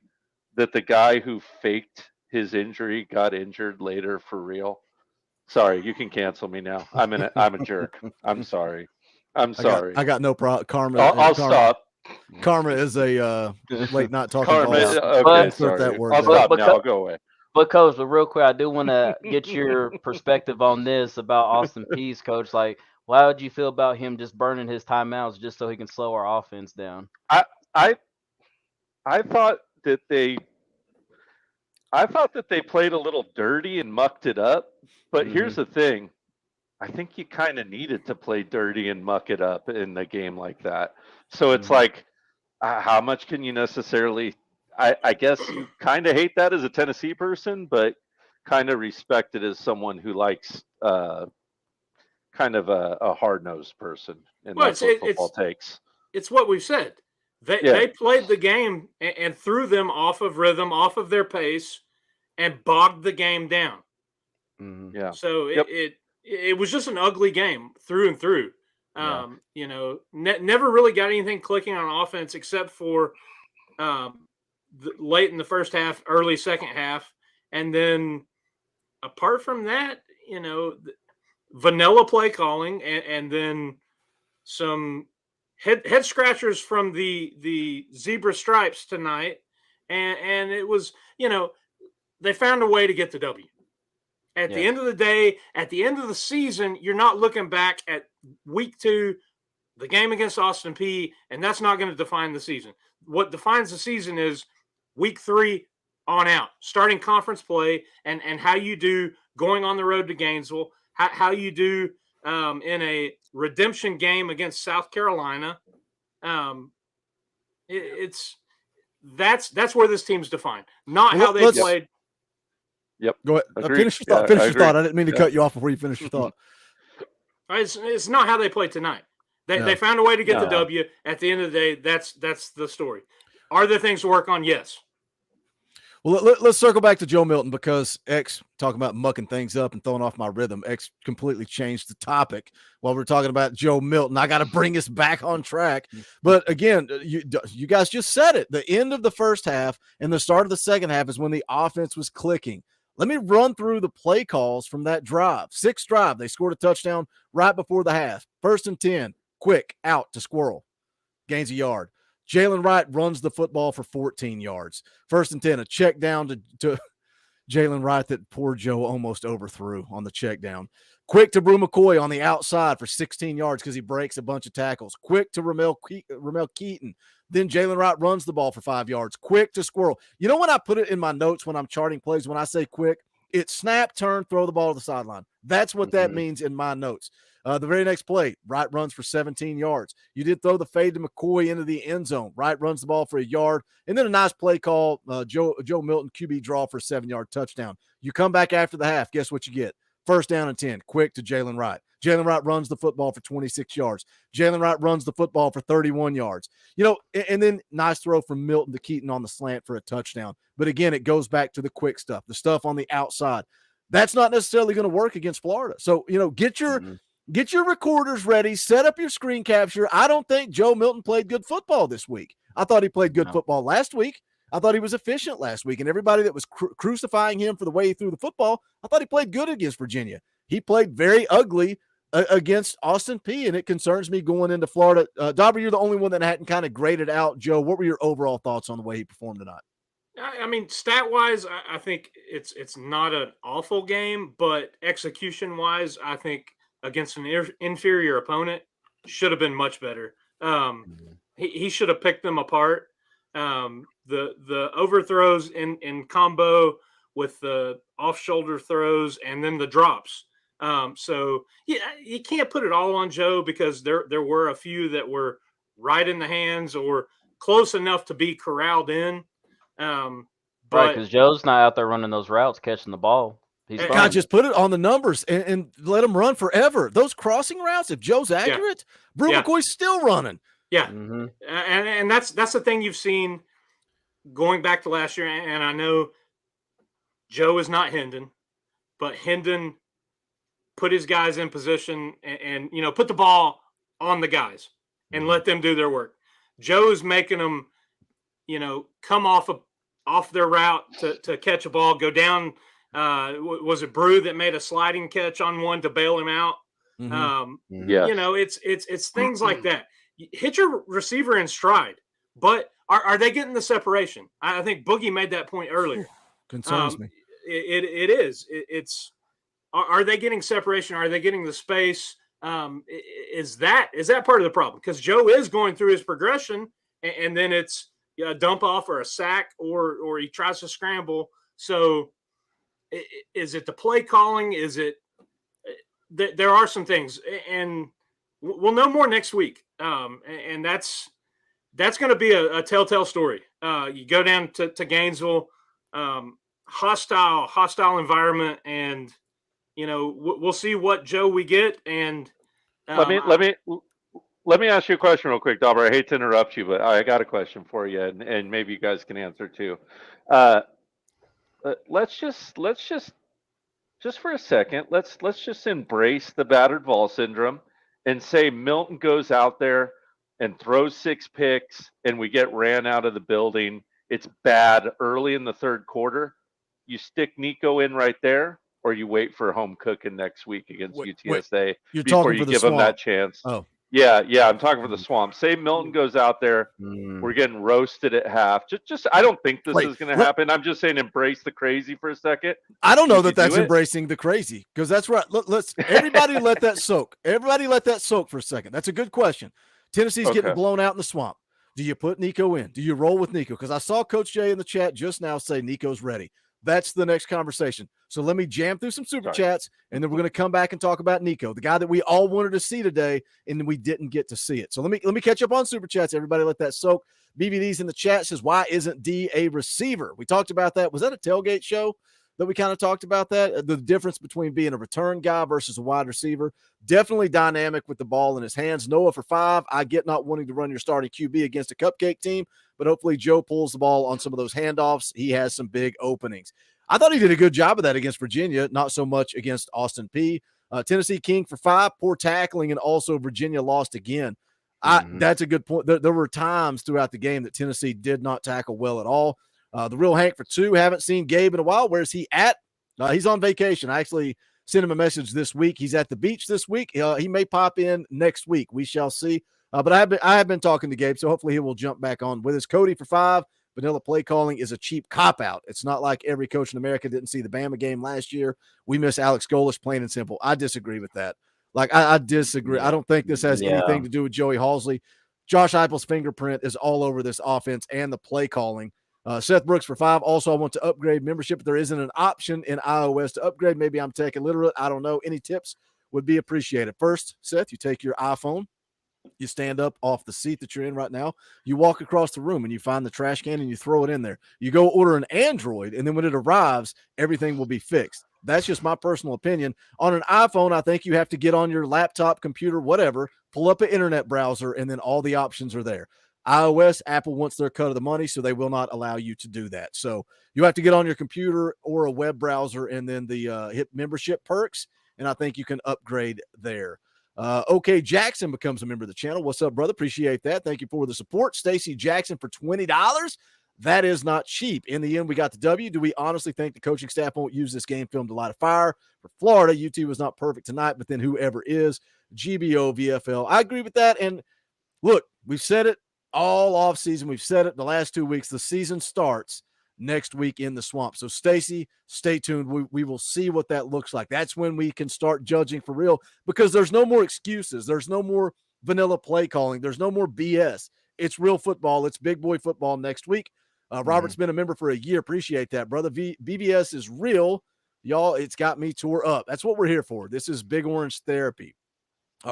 that the guy who faked his injury got injured later for real? Sorry, you can cancel me now. I'm a jerk. I'm sorry. I'm sorry. I got no problem. Karma. I'll stop. Karma is a late not talking. Karma. Balls. Okay, Insert sorry. that word. I'll stop now. I'll go away. But Coach, but real quick, I do want to get your perspective on this about Austin Peay's, Coach. Like, how would you feel about him just burning his timeouts just so he can slow our offense down? I thought that they played a little dirty and mucked it up. But here's the thing. I think you kind of needed to play dirty and muck it up in a game like that. So it's like, how much can you necessarily? I guess you kind of hate that as a Tennessee person, but kind of respect it as someone who likes kind of a hard-nosed person. And that's what football takes. It's what we've said. They played the game and threw them off of rhythm, off of their pace, and bogged the game down. Yeah. So it was just an ugly game through and through. Never really got anything clicking on offense except for late in the first half, early second half. And then apart from that, vanilla play calling and then some head scratchers from the zebra stripes tonight. And it was, they found a way to get the W. At the end of the day, at the end of the season, you're not looking back at week 2, the game against Austin Peay, and that's not going to define the season. What defines the season is week 3 on out, starting conference play, and how you do going on the road to Gainesville, how you do in a redemption game against South Carolina. That's where this team's defined, not how they played. Yep. Go ahead. Finish your thought. Finish your thought. I didn't mean to cut you off before you finish your thought. It's not how they played tonight. They found a way to get the W. At the end of the day, that's the story. Are there things to work on? Yes. Well, let's circle back to Joe Milton because X talking about mucking things up and throwing off my rhythm. X completely changed the topic while we're talking about Joe Milton. I got to bring us back on track. But again, you guys just said it. The end of the first half and the start of the second half is when the offense was clicking. Let me run through the play calls from that drive. 6th drive, they scored a touchdown right before the half. 1st and 10, quick, out to Squirrel. Gains a yard. Jalen Wright runs the football for 14 yards. 1st and 10, a check down to Jalen Wright that poor Joe almost overthrew on the check down. Quick to Brew McCoy on the outside for 16 yards because he breaks a bunch of tackles. Quick to Ramel Keaton. Then Jalen Wright runs the ball for 5 yards. Quick to Squirrel. You know when I put it in my notes when I'm charting plays, when I say quick, it's snap, turn, throw the ball to the sideline. That's what that means in my notes. The very next play, Wright runs for 17 yards. You did throw the fade to McCoy into the end zone. Wright runs the ball for a yard. And then a nice play call, Joe Milton QB draw for a 7-yard touchdown. You come back after the half, guess what you get? 1st down and 10, quick to Jalen Wright. Jalen Wright runs the football for 26 yards. Jalen Wright runs the football for 31 yards. And then nice throw from Milton to Keaton on the slant for a touchdown. But again, it goes back to the quick stuff, the stuff on the outside. That's not necessarily going to work against Florida. So, get your recorders ready, set up your screen capture. I don't think Joe Milton played good football this week. I thought he played good football last week. I thought he was efficient last week, and everybody that was crucifying him for the way he threw the football, I thought he played good against Virginia. He played very ugly against Austin Peay, and it concerns me going into Florida. Dauber, you're the only one that hadn't kind of graded out. Joe, what were your overall thoughts on the way he performed tonight? I mean, stat-wise, I think it's not an awful game, but execution-wise, I think against an inferior opponent should have been much better. He should have picked them apart. The overthrows in combo with the off-shoulder throws and then the drops. So yeah, you can't put it all on Joe because there were a few that were right in the hands or close enough to be corralled in. Right, because Joe's not out there running those routes, catching the ball. He's God, just put it on the numbers and let him run forever. Those crossing routes, if Joe's accurate, Brew McCoy's still running. Yeah, and that's the thing you've seen going back to last year. And I know Joe is not Hendon, but Hendon put his guys in position and put the ball on the guys and let them do their work. Joe's making them, come off their route to catch a ball, go down. Was it Brew that made a sliding catch on one to bail him out? It's things like that. Hit your receiver in stride, but are they getting the separation? I think Boogie made that point earlier. Concerns me. It is. Are they getting separation? Are they getting the space? Is that part of the problem? Because Joe is going through his progression, and then it's a dump off or a sack, or he tries to scramble. So, is it the play calling? Is it? There are some things, and we'll know more next week. And that's going to be a telltale story. You go down to Gainesville, hostile environment, and we'll see what Joe we get. And let me ask you a question real quick, Dauber. I hate to interrupt you, but I got a question for you, and maybe you guys can answer too. Let's just for a second, let's just embrace the battered ball syndrome and say Milton goes out there and throws 6 picks and we get ran out of the building. It's bad early in the third quarter. You stick Nico in right there, or you wait for home cooking next week against UTSA before you give him that chance. Oh. Yeah, I'm talking for the Swamp. Say Milton goes out there, we're getting roasted at half. Just I don't think this is going to happen. I'm just saying embrace the crazy for a second. I don't know that's embracing the crazy, because that's right. Let's everybody let that soak. Everybody let that soak for a second. That's a good question. Tennessee's getting blown out in the Swamp. Do you put Nico in? Do you roll with Nico? Because I saw Coach Jay in the chat just now say Nico's ready. That's the next conversation. So let me jam through some super chats, and then we're going to come back and talk about Nico, the guy that we all wanted to see today, and we didn't get to see it. So let me catch up on super chats. Everybody let that soak. BVD's in the chat says, why isn't D a receiver? We talked about that. Was that a tailgate show that we kind of talked about that? The difference between being a return guy versus a wide receiver. Definitely dynamic with the ball in his hands. Noah for 5. I get not wanting to run your starting QB against a cupcake team, but hopefully Joe pulls the ball on some of those handoffs. He has some big openings. I thought he did a good job of that against Virginia, not so much against Austin Peay. Tennessee King for 5, poor tackling, and also Virginia lost again. That's a good point. There were times throughout the game that Tennessee did not tackle well at all. The real Hank for 2, haven't seen Gabe in a while. Where's he at? He's on vacation. I actually sent him a message this week. He's at the beach this week. He may pop in next week. We shall see. But I have been talking to Gabe, so hopefully he will jump back on with us. Cody for 5. Vanilla play calling is a cheap cop-out. It's not like every coach in America didn't see the Bama game last year. We miss Alex Golesh, plain and simple. I disagree with that. I disagree. I don't think this has anything to do with Joey Halsley. Josh Heupel's fingerprint is all over this offense and the play calling. Seth Brooks for 5. Also, I want to upgrade membership. But there isn't an option in iOS to upgrade. Maybe I'm tech illiterate. I don't know. Any tips would be appreciated. First, Seth, you take your iPhone. You stand up off the seat that you're in right now. You walk across the room and you find the trash can and you throw it in there. You go order an Android, and then when it arrives, everything will be fixed. That's just my personal opinion. On an iPhone, I think you have to get on your laptop, computer, whatever, pull up an internet browser, and then all the options are there. iOS, Apple wants their cut of the money, so they will not allow you to do that. So you have to get on your computer or a web browser and then the hit membership perks, and I think you can upgrade there. Okay, Jackson becomes a member of the channel. What's up, brother? Appreciate that. Thank you for the support. Stacy Jackson for $20. That is not cheap. In the end, we got the W. Do we honestly think the coaching staff won't use this game film to light a fire? For Florida, UT was not perfect tonight, but then whoever is, GBO, VFL. I agree with that. And look, we've said it all offseason. We've said it the last 2 weeks. The season starts next week in the Swamp. So, Stacy, stay tuned. We will see what that looks like. That's when we can start judging for real, because there's no more excuses. There's no more vanilla play calling. There's no more BS. It's real football. It's big boy football next week. Robert's been a member for a year. Appreciate that, brother. BBS is real. Y'all, it's got me tore up. That's what we're here for. This is Big Orange Therapy.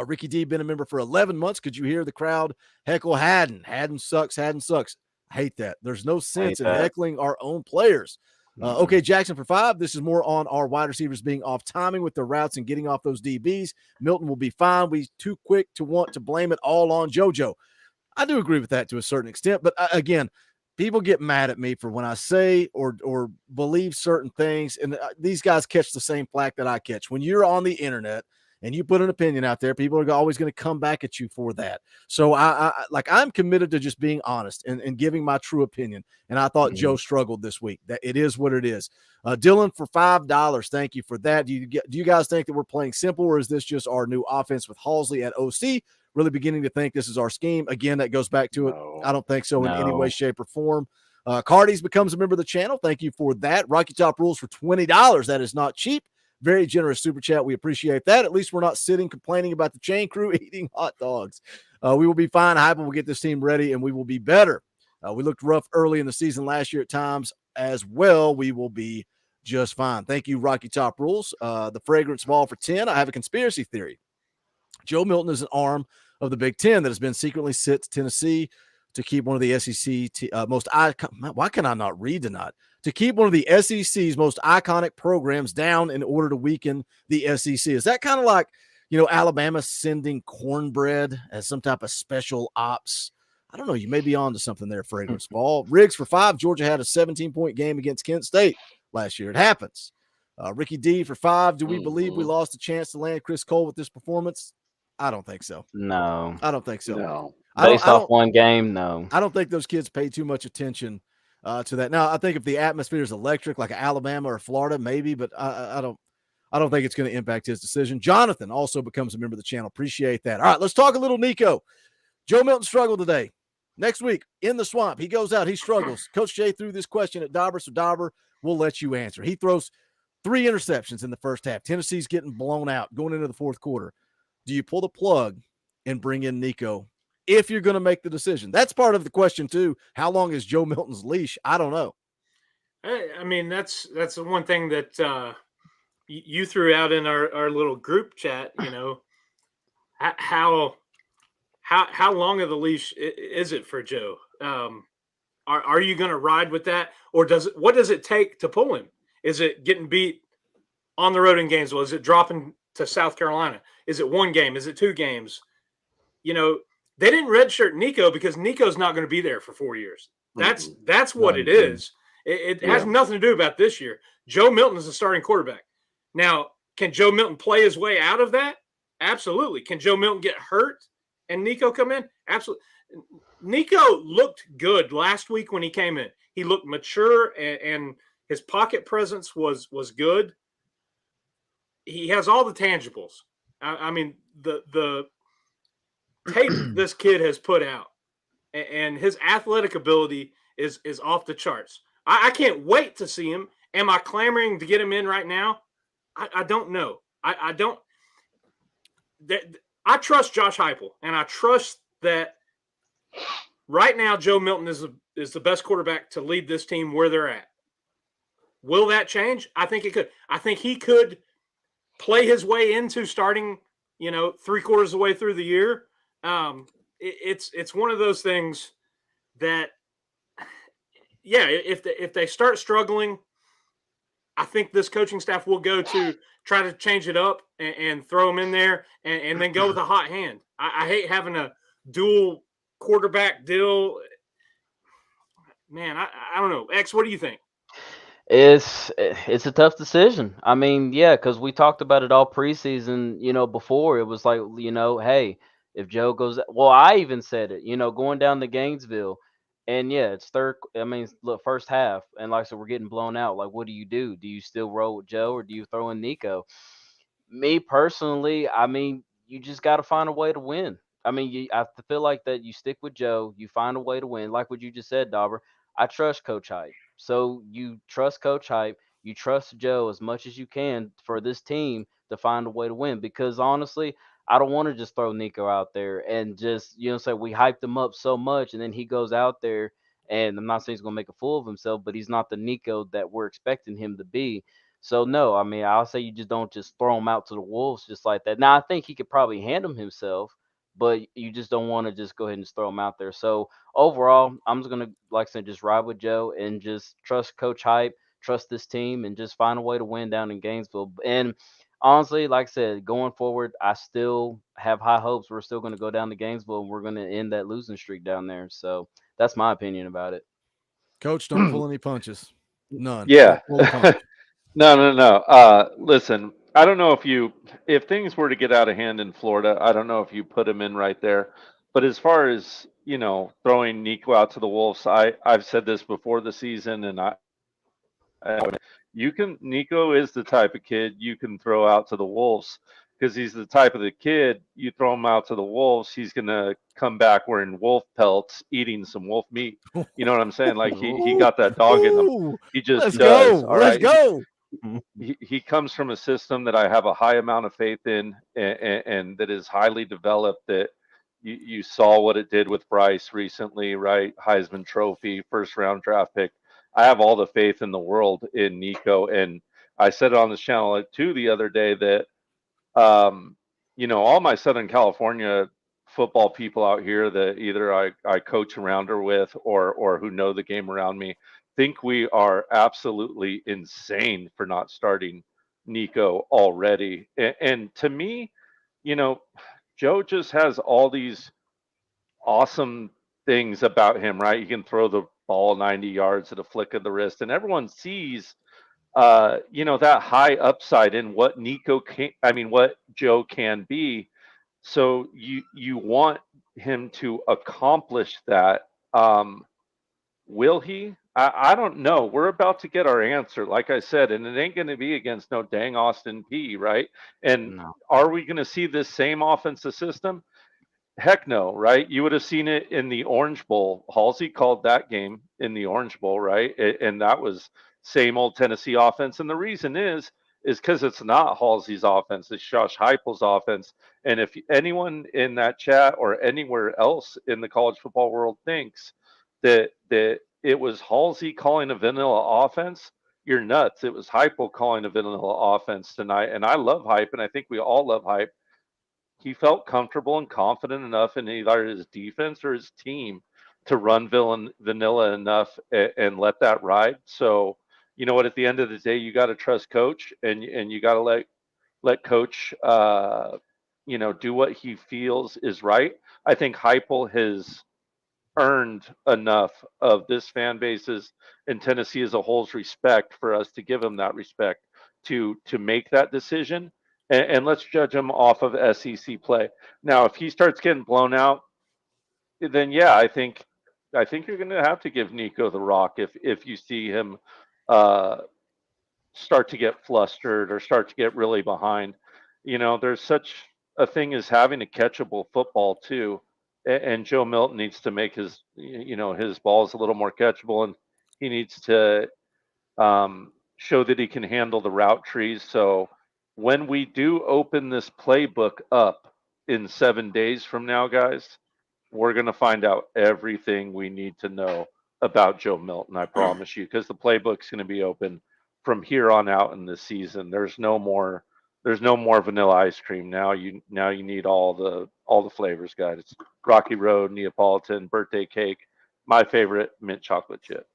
Ricky D, been a member for 11 months. Could you hear the crowd heckle Haddon? Haddon sucks. Haddon sucks. I hate that. There's no sense in heckling our own players. Okay, Jackson for 5. This is more on our wide receivers being off timing with their routes and getting off those DBs. Milton will be fine. We too quick to want to blame it all on JoJo. I do agree with that to a certain extent, but again, people get mad at me for when I say or believe certain things, and these guys catch the same flack that I catch. When you're on the internet and you put an opinion out there, people are always going to come back at you for that. So I'm committed to just being honest and giving my true opinion. And I thought Joe struggled this week. That it is what it is. Dylan for $5. Thank you for that. Do you guys think that we're playing simple, or is this just our new offense with Halsley at OC? Really beginning to think this is our scheme. Again, that goes back to it. I don't think so in any way, shape, or form. Cardi's becomes a member of the channel. Thank you for that. Rocky Top Rules for $20. That is not cheap. Very generous super chat. We appreciate that. At least we're not sitting complaining about the chain crew eating hot dogs. We will be fine. Hyper will get this team ready, and we will be better. We looked rough early in the season last year at times as well. We will be just fine. Thank you, Rocky Top Rules. The Fragrance Ball for 10. I have a conspiracy theory. Joe Milton is an arm of the Big Ten that has been secretly sent to Tennessee to keep one of the SEC most iconic. Why can I not read tonight? To keep one of the SEC's most iconic programs down in order to weaken the SEC. Is that kind of like, Alabama sending cornbread as some type of special ops? I don't know. You may be on to something there, Fragrance Ball. Riggs for 5. Georgia had a 17-point game against Kent State last year. It happens. Ricky D for 5. Do we believe we lost a chance to land Chris Cole with this performance? I don't think so. No. I don't think so. No. Based off one game, no. I don't think those kids pay too much attention to that. Now, I think if the atmosphere is electric, like Alabama or Florida, maybe, but I don't think it's going to impact his decision. Jonathan also becomes a member of the channel. Appreciate that. All right, let's talk a little Nico. Joe Milton struggled today. Next week, in the Swamp, he goes out, he struggles. Coach Jay threw this question at Dauber, so Dauber will let you answer. He throws 3 interceptions in the first half. Tennessee's getting blown out going into the fourth quarter. Do you pull the plug and bring in Nico if you're going to make the decision? That's part of the question, too. How long is Joe Milton's leash? I don't know. I mean, that's the one thing that you threw out in our little group chat, how long of the leash is it for Joe? Are you going to ride with that, or what does it take to pull him? Is it getting beat on the road in Gainesville? Is it dropping to South Carolina? Is it 1 game? Is it 2 games? They didn't redshirt Nico because Nico's not going to be there for 4 years. That's what it is. It has nothing to do about this year. Joe Milton is the starting quarterback. Now, can Joe Milton play his way out of that? Absolutely. Can Joe Milton get hurt and Nico come in? Absolutely. Nico looked good last week when he came in. He looked mature, and his pocket presence was good. He has all the tangibles. I mean, the tape this kid has put out, and his athletic ability is off the charts. I can't wait to see him. Am I clamoring to get him in right now? I don't know. I don't. I trust Josh Heupel, and I trust that right now Joe Milton is the best quarterback to lead this team where they're at. Will that change? I think it could. I think he could play his way into starting, 3/4 of the way through the year. It's one of those things that, if they start struggling, I think this coaching staff will go to try to change it up and throw him in there and then go with a hot hand. I hate having a dual quarterback deal. Man, I don't know. X, what do you think? It's a tough decision. I mean, yeah, because we talked about it all preseason. Before it was like, hey, if Joe goes, well, I even said it. Going down to Gainesville, and yeah, it's third. I mean, look, first half, and like I said, we're getting blown out. Like, what do you do? Do you still roll with Joe or do you throw in Nico? Me personally, I mean, you just got to find a way to win. I mean, I feel like that you stick with Joe, you find a way to win. Like what you just said, Dauber. I trust Coach Hype. So you trust Coach Hype. You trust Joe as much as you can for this team to find a way to win. Because honestly, I don't want to just throw Nico out there and just, say we hyped him up so much and then he goes out there and I'm not saying he's going to make a fool of himself, but he's not the Nico that we're expecting him to be. So no, I mean, I'll say you just don't just throw him out to the wolves just like that. Now I think he could probably handle himself, but you just don't want to just go ahead and just throw him out there. So overall, I'm just gonna, like I said, just ride with Joe and just trust Coach Hype, trust this team, and just find a way to win down in Gainesville. And honestly, like I said, going forward, I still have high hopes. We're still going to go down to Gainesville and we're going to end that losing streak down there. So that's my opinion about it. Coach, don't pull any punches. None. Yeah. Don't pull a punch. No. Listen, I don't know if things were to get out of hand in Florida, I don't know if you put him in right there. But as far as, throwing Nico out to the Wolves, I've said this before the season, and Nico is the type of kid you can throw out to the Wolves because he's the type of the kid you throw him out to the Wolves, he's gonna come back wearing wolf pelts, eating some wolf meat. You know what I'm saying? Like he got that dog in him. Ooh, He just let's does. go. All Let's right. go. He comes from a system that I have a high amount of faith in and that is highly developed. That you saw what it did with Bryce recently, right? Heisman Trophy, first round draft pick. I have all the faith in the world in Nico. And I said it on this channel too the other day that, all my Southern California football people out here that either I coach around or with or who know the game around me think we are absolutely insane for not starting Nico already. And to me, Joe just has all these awesome things about him, right? He can throw the ball 90 yards at a flick of the wrist, and everyone sees, that high upside in what what Joe can be. So you want him to accomplish that. Will he? I don't know. We're about to get our answer, like I said, and it ain't going to be against no dang Austin Peay, right? And No. are we going to see this same offensive system? Heck no, right? You would have seen it in the Orange Bowl. Halsey called that game in the Orange Bowl, right? And that was same old Tennessee offense. And the reason is because it's not Halsey's offense, it's Josh Heupel's offense. And if anyone in that chat or anywhere else in the college football world thinks that it was Halsey calling a vanilla offense, you're nuts. It was Heupel calling a vanilla offense tonight. And I love Hype, and I think we all love Hype. He felt comfortable and confident enough in either his defense or his team to run vanilla enough and let that ride. So, you know what? At the end of the day, you got to trust Coach, and you got to let Coach, do what he feels is right. I think Heupel has earned enough of this fan base's and Tennessee as a whole's respect for us to give him that respect to make that decision. And let's judge him off of SEC play. Now, if he starts getting blown out, then yeah, I think you're going to have to give Nico the rock if you see him start to get flustered or start to get really behind. There's such a thing as having a catchable football too, and Joe Milton needs to make his balls a little more catchable, and he needs to show that he can handle the route trees. So when we do open this playbook up in 7 days from now, guys, we're going to find out everything we need to know about Joe Milton. I promise you, because the playbook's going to be open from here on out in this season. There's no more vanilla ice cream. Now you need all the flavors, guys. It's Rocky Road, Neapolitan, birthday cake, my favorite mint chocolate chip.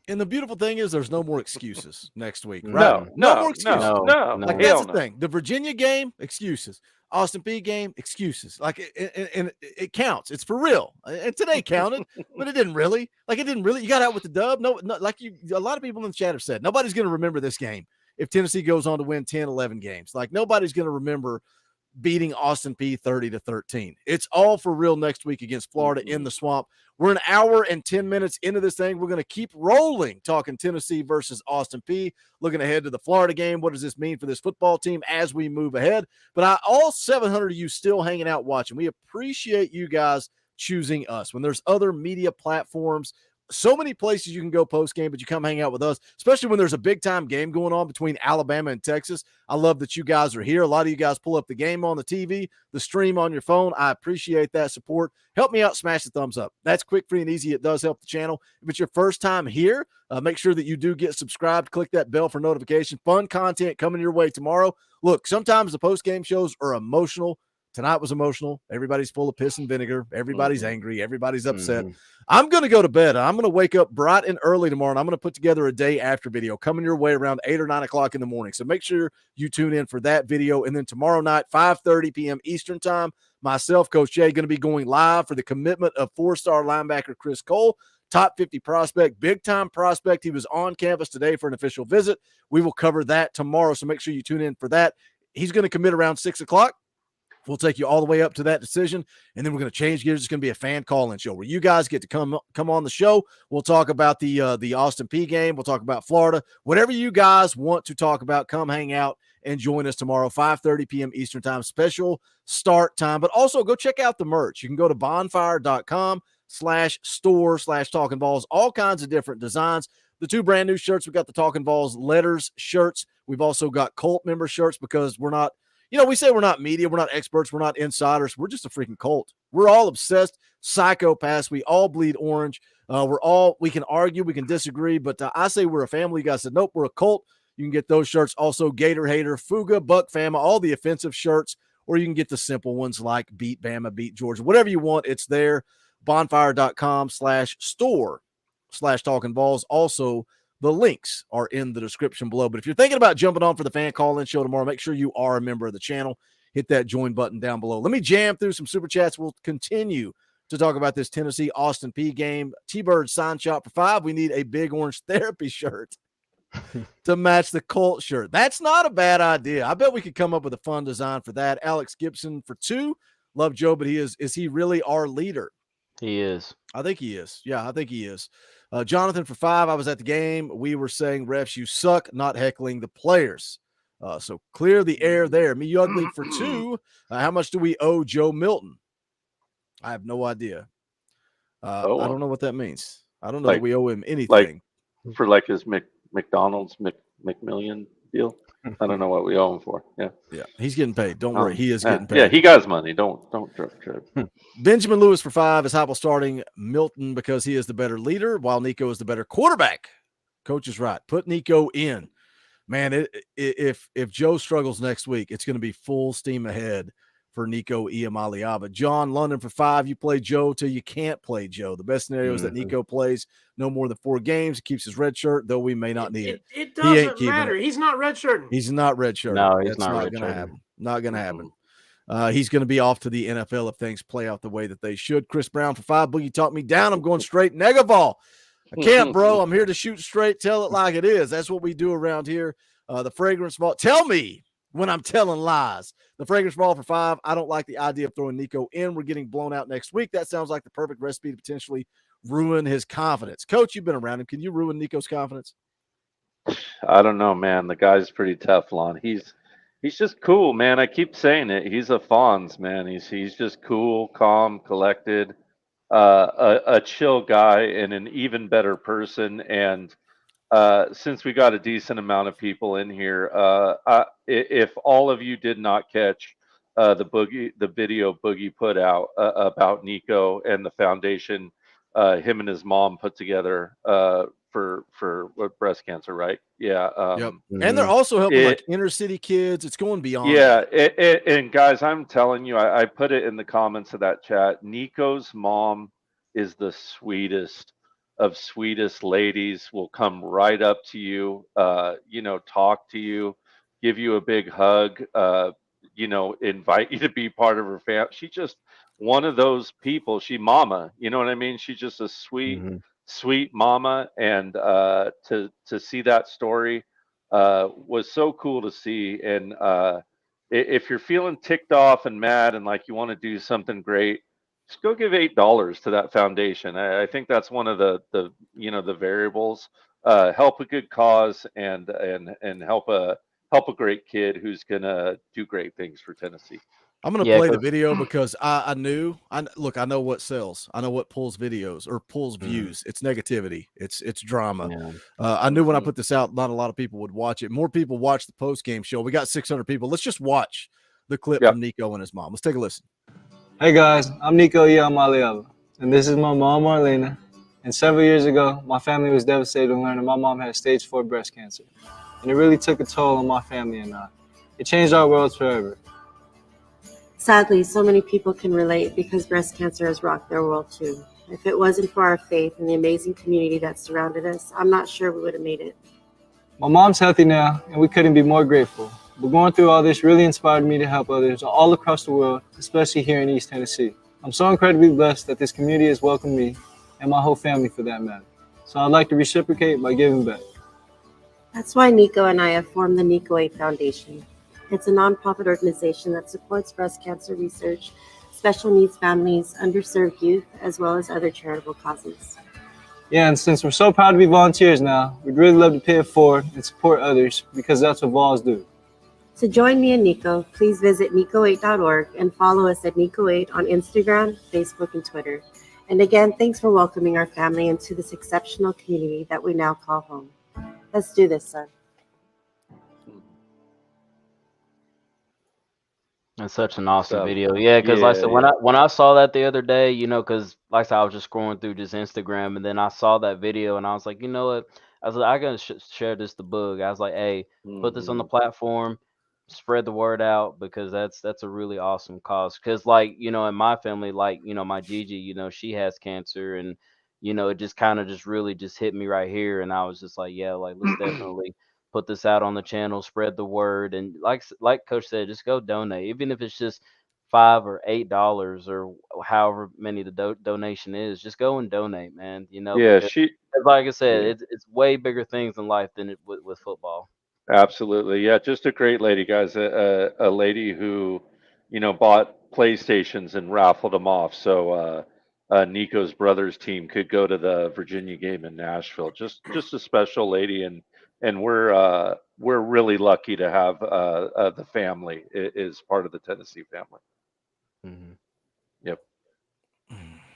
And the beautiful thing is there's no more excuses next week, right? No, No no, more excuses. no, Like, hell that's the thing. The Virginia game, excuses. Austin Peay game, excuses. Like, and it counts. It's for real. And today counted, but it didn't really. Like, it didn't really. You got out with the dub. No, like a lot of people in the chat have said, nobody's going to remember this game if Tennessee goes on to win 10, 11 games. Like, nobody's going to remember beating Austin Peay 30-13. It's all for real next week against Florida in the Swamp. We're an hour and 10 minutes into this thing. We're going to keep rolling, talking Tennessee versus Austin Peay, looking ahead to the Florida game. What does this mean for this football team as we move ahead? But all 700 of you still hanging out watching. We appreciate you guys choosing us. When there's other media platforms, so many places you can go post game, but you come hang out with us, especially when there's a big time game going on between Alabama and Texas. I love that you guys are here. A lot of you guys pull up the game on the TV, the stream on your phone. I appreciate that support. Help me out. Smash the thumbs up. That's quick, free, and easy. It does help the channel. If it's your first time here, make sure that you do get subscribed. Click that bell for notification. Fun content coming your way tomorrow. Look, sometimes the post game shows are emotional. Tonight was emotional. Everybody's full of piss and vinegar. Everybody's angry. Everybody's upset. I'm going to go to bed. I'm going to wake up bright and early tomorrow, and I'm going to put together a day after video coming your way around 8 or 9 o'clock in the morning. So make sure you tune in for that video. And then tomorrow night, 5:30 p.m. Eastern time, myself, Coach Jay, going to be going live for the commitment of 4-star linebacker Chris Cole, top 50 prospect, big-time prospect. He was on campus today for an official visit. We will cover that tomorrow, so make sure you tune in for that. He's going to commit around 6 o'clock. We'll take you all the way up to that decision, and then we're going to change gears. It's going to be a fan call-in show where you guys get to come on the show. We'll talk about the Austin Peay game. We'll talk about Florida. Whatever you guys want to talk about, come hang out and join us tomorrow, 5:30 p.m. Eastern time, special start time. But also go check out the merch. You can go to bonfire.com/store/Talkin VAWLS, all kinds of different designs. The 2 brand new shirts, we got the Talkin VAWLS letters shirts. We've also got cult member shirts because we're not, we say we're not media, we're not experts, we're not insiders. We're just a freaking cult. We're all obsessed psychopaths. We all bleed orange. We can argue, we can disagree, but I say we're a family. You guys said, nope, we're a cult. You can get those shirts. Also, Gator Hater, Fuga, Buck Fama, all the offensive shirts, or you can get the simple ones like Beat Bama, Beat Georgia, whatever you want. It's there. Bonfire.com/store/Talkin VAWLS. Also, the links are in the description below. But if you're thinking about jumping on for the fan call-in show tomorrow, make sure you are a member of the channel. Hit that join button down below. Let me jam through some super chats. We'll continue to talk about this Tennessee Austin Peay game. T-Bird sign shot for 5. We need a big orange therapy shirt to match the Colt shirt. That's not a bad idea. I bet we could come up with a fun design for that. Alex Gibson for 2. Love Joe, but is he really our leader? He is. I think he is. Yeah, I think he is. Jonathan for 5. I was at the game. We were saying, refs, you suck, not heckling the players. So clear the air there. Me Ugly for 2. How much do we owe Joe Milton? I have no idea. I don't know what that means. I don't know that we owe him anything. Like for his McDonald's McMillion deal. I don't know what we owe him for. Yeah. He's getting paid. Don't worry. He is getting paid. Yeah, he got his money. Don't trip. Benjamin Lewis for 5 is Heupel starting Milton because he is the better leader, while Nico is the better quarterback. Coach is right. Put Nico in. Man, if Joe struggles next week, it's going to be full steam ahead for Nico Iamaleava. John London for 5. You play Joe till you can't play Joe. The best scenario is that Nico plays no more than 4 games, keps his red shirt, though we may not need it. It doesn't matter. He's not redshirting. He's not redshirting. No, he's That's not going to happen. Not going to happen. He's going to be off to the NFL if things play out the way that they should. Chris Brown for 5. Boogie talked me down. I'm going straight Negavall. I can't, bro. I'm here to shoot straight. Tell it like it is. That's what we do around here. The Fragrance Ball. Tell me when I'm telling lies. The Fragrance Ball for 5. I don't like the idea of throwing Nico in. We're getting blown out next week. That sounds like the perfect recipe to potentially ruin his confidence. Coach, you've been around him. Can you ruin Nico's confidence? I don't know, man. The guy's pretty Teflon. He's just cool, man. I keep saying it. He's a Fonz, man. He's just cool, calm, collected, a chill guy, and an even better person. And since we got a decent amount of people in here, if all of you did not catch the video Boogie put out about Nico and the foundation him and his mom put together for breast cancer, right? Yeah. Yep. And they're also helping like inner city kids. It's going beyond. Yeah. And guys, I'm telling you, I put it in the comments of that chat. Nico's mom is the sweetest of sweetest ladies will come right up to you, talk to you, give you a big hug, invite you to be part of her family. She's just one of those people. She mama, you know what I mean? She's just a sweet, sweet mama. And to see that story was so cool to see. And if you're feeling ticked off and mad and like you want to do something great, just go give $8 to that foundation. I think that's one of the variables. Help a good cause and help a great kid who's gonna do great things for Tennessee. I'm going to play the video because I know what sells. I know what pulls videos or pulls views. It's negativity. It's drama. Yeah. I knew when I put this out, not a lot of people would watch it. More people watch the post-game show. We got 600 people. Let's just watch the clip from Nico and his mom. Let's take a listen. Hey guys, I'm Nico Iamaleava, and this is my mom, Marlena. And several years ago, my family was devastated to learn that my mom had stage 4 breast cancer. And it really took a toll on my family and I. It changed our worlds forever. Sadly, so many people can relate because breast cancer has rocked their world too. If it wasn't for our faith and the amazing community that surrounded us, I'm not sure we would have made it. My mom's healthy now, and we couldn't be more grateful. But going through all this really inspired me to help others all across the world, especially here in East Tennessee. I'm so incredibly blessed that this community has welcomed me and my whole family for that matter. So I'd like to reciprocate by giving back. That's why Nico and I have formed the Nico Foundation. It's a nonprofit organization that supports breast cancer research, special needs families, underserved youth, as well as other charitable causes. Yeah, and since we're so proud to be volunteers now, we'd really love to pay it forward and support others because that's what VAWLS do. To join me and Nico, please visit nico8.org and follow us at Nico8 on Instagram, Facebook, and Twitter. And again, thanks for welcoming our family into this exceptional community that we now call home. Let's do this, son. That's such an awesome video. Yeah, because like I said, when I saw that the other day, because like I said, I was just scrolling through just Instagram, and then I saw that video, and I was like, you know what? I was like, I gotta share this to Boog. I was like, hey, put this on the platform, spread the word out, because that's a really awesome cause. Because in my family, my Gigi, she has cancer, and it just kind of just really just hit me right here, and I was just like, yeah, like let's definitely put this out on the channel, spread the word, and like Coach said, just go donate, even if it's just $5 or $8 or however many the donation is. Just go and donate, man. Yeah, like I said, it's way bigger things in life than with football. Absolutely, yeah, just a great lady, guys. A lady who, bought PlayStations and raffled them off, so Nico's brother's team could go to the Virginia game in Nashville. Just a special lady, and we're really lucky to have the family is part of the Tennessee family. Yep.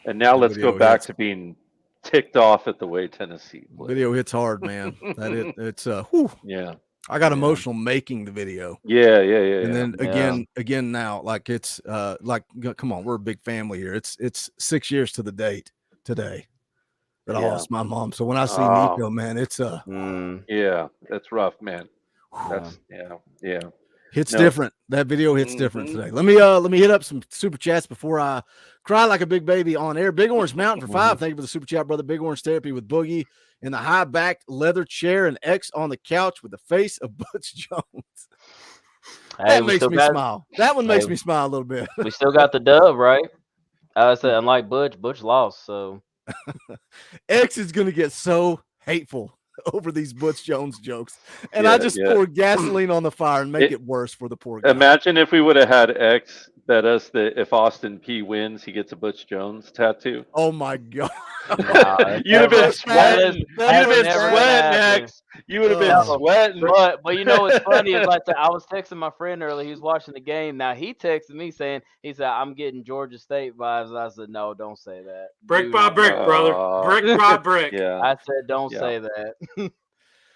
And now let's go back to being ticked off at the way Tennessee plays. Video hits hard, man. It's whew. Yeah. I got emotional making the video. Yeah. And then again now, like it's come on, we're a big family here. It's 6 years to the date today that I lost my mom. So when I see Nico, man, it's yeah, that's rough, man. That's yeah. Hits different. That video hits different today. Let me hit up some super chats before I cry like a big baby on air. Big Orange Mountain for 5. Thank you for the super chat, brother. Big Orange Therapy with Boogie in the high backed leather chair and X on the couch with the face of Butch Jones. That makes me smile. That one makes me smile a little bit. We still got the dub, right? I said, unlike Butch lost, so X is gonna get so hateful over these Butch Jones jokes, and I just pour gasoline on the fire and make it worse for the poor guy. Imagine if we would have had X bet us that if Austin Peay wins, he gets a Butch Jones tattoo. Oh my god! You'd have been sweating. You'd have been sweating, X. You would have been sweating. But you know what's funny is I was texting my friend earlier. He was watching the game. Now he texted me saying I'm getting Georgia State vibes. I said no, don't say that. Brick by brick, brother. Brick by brick. Yeah. I said don't say that.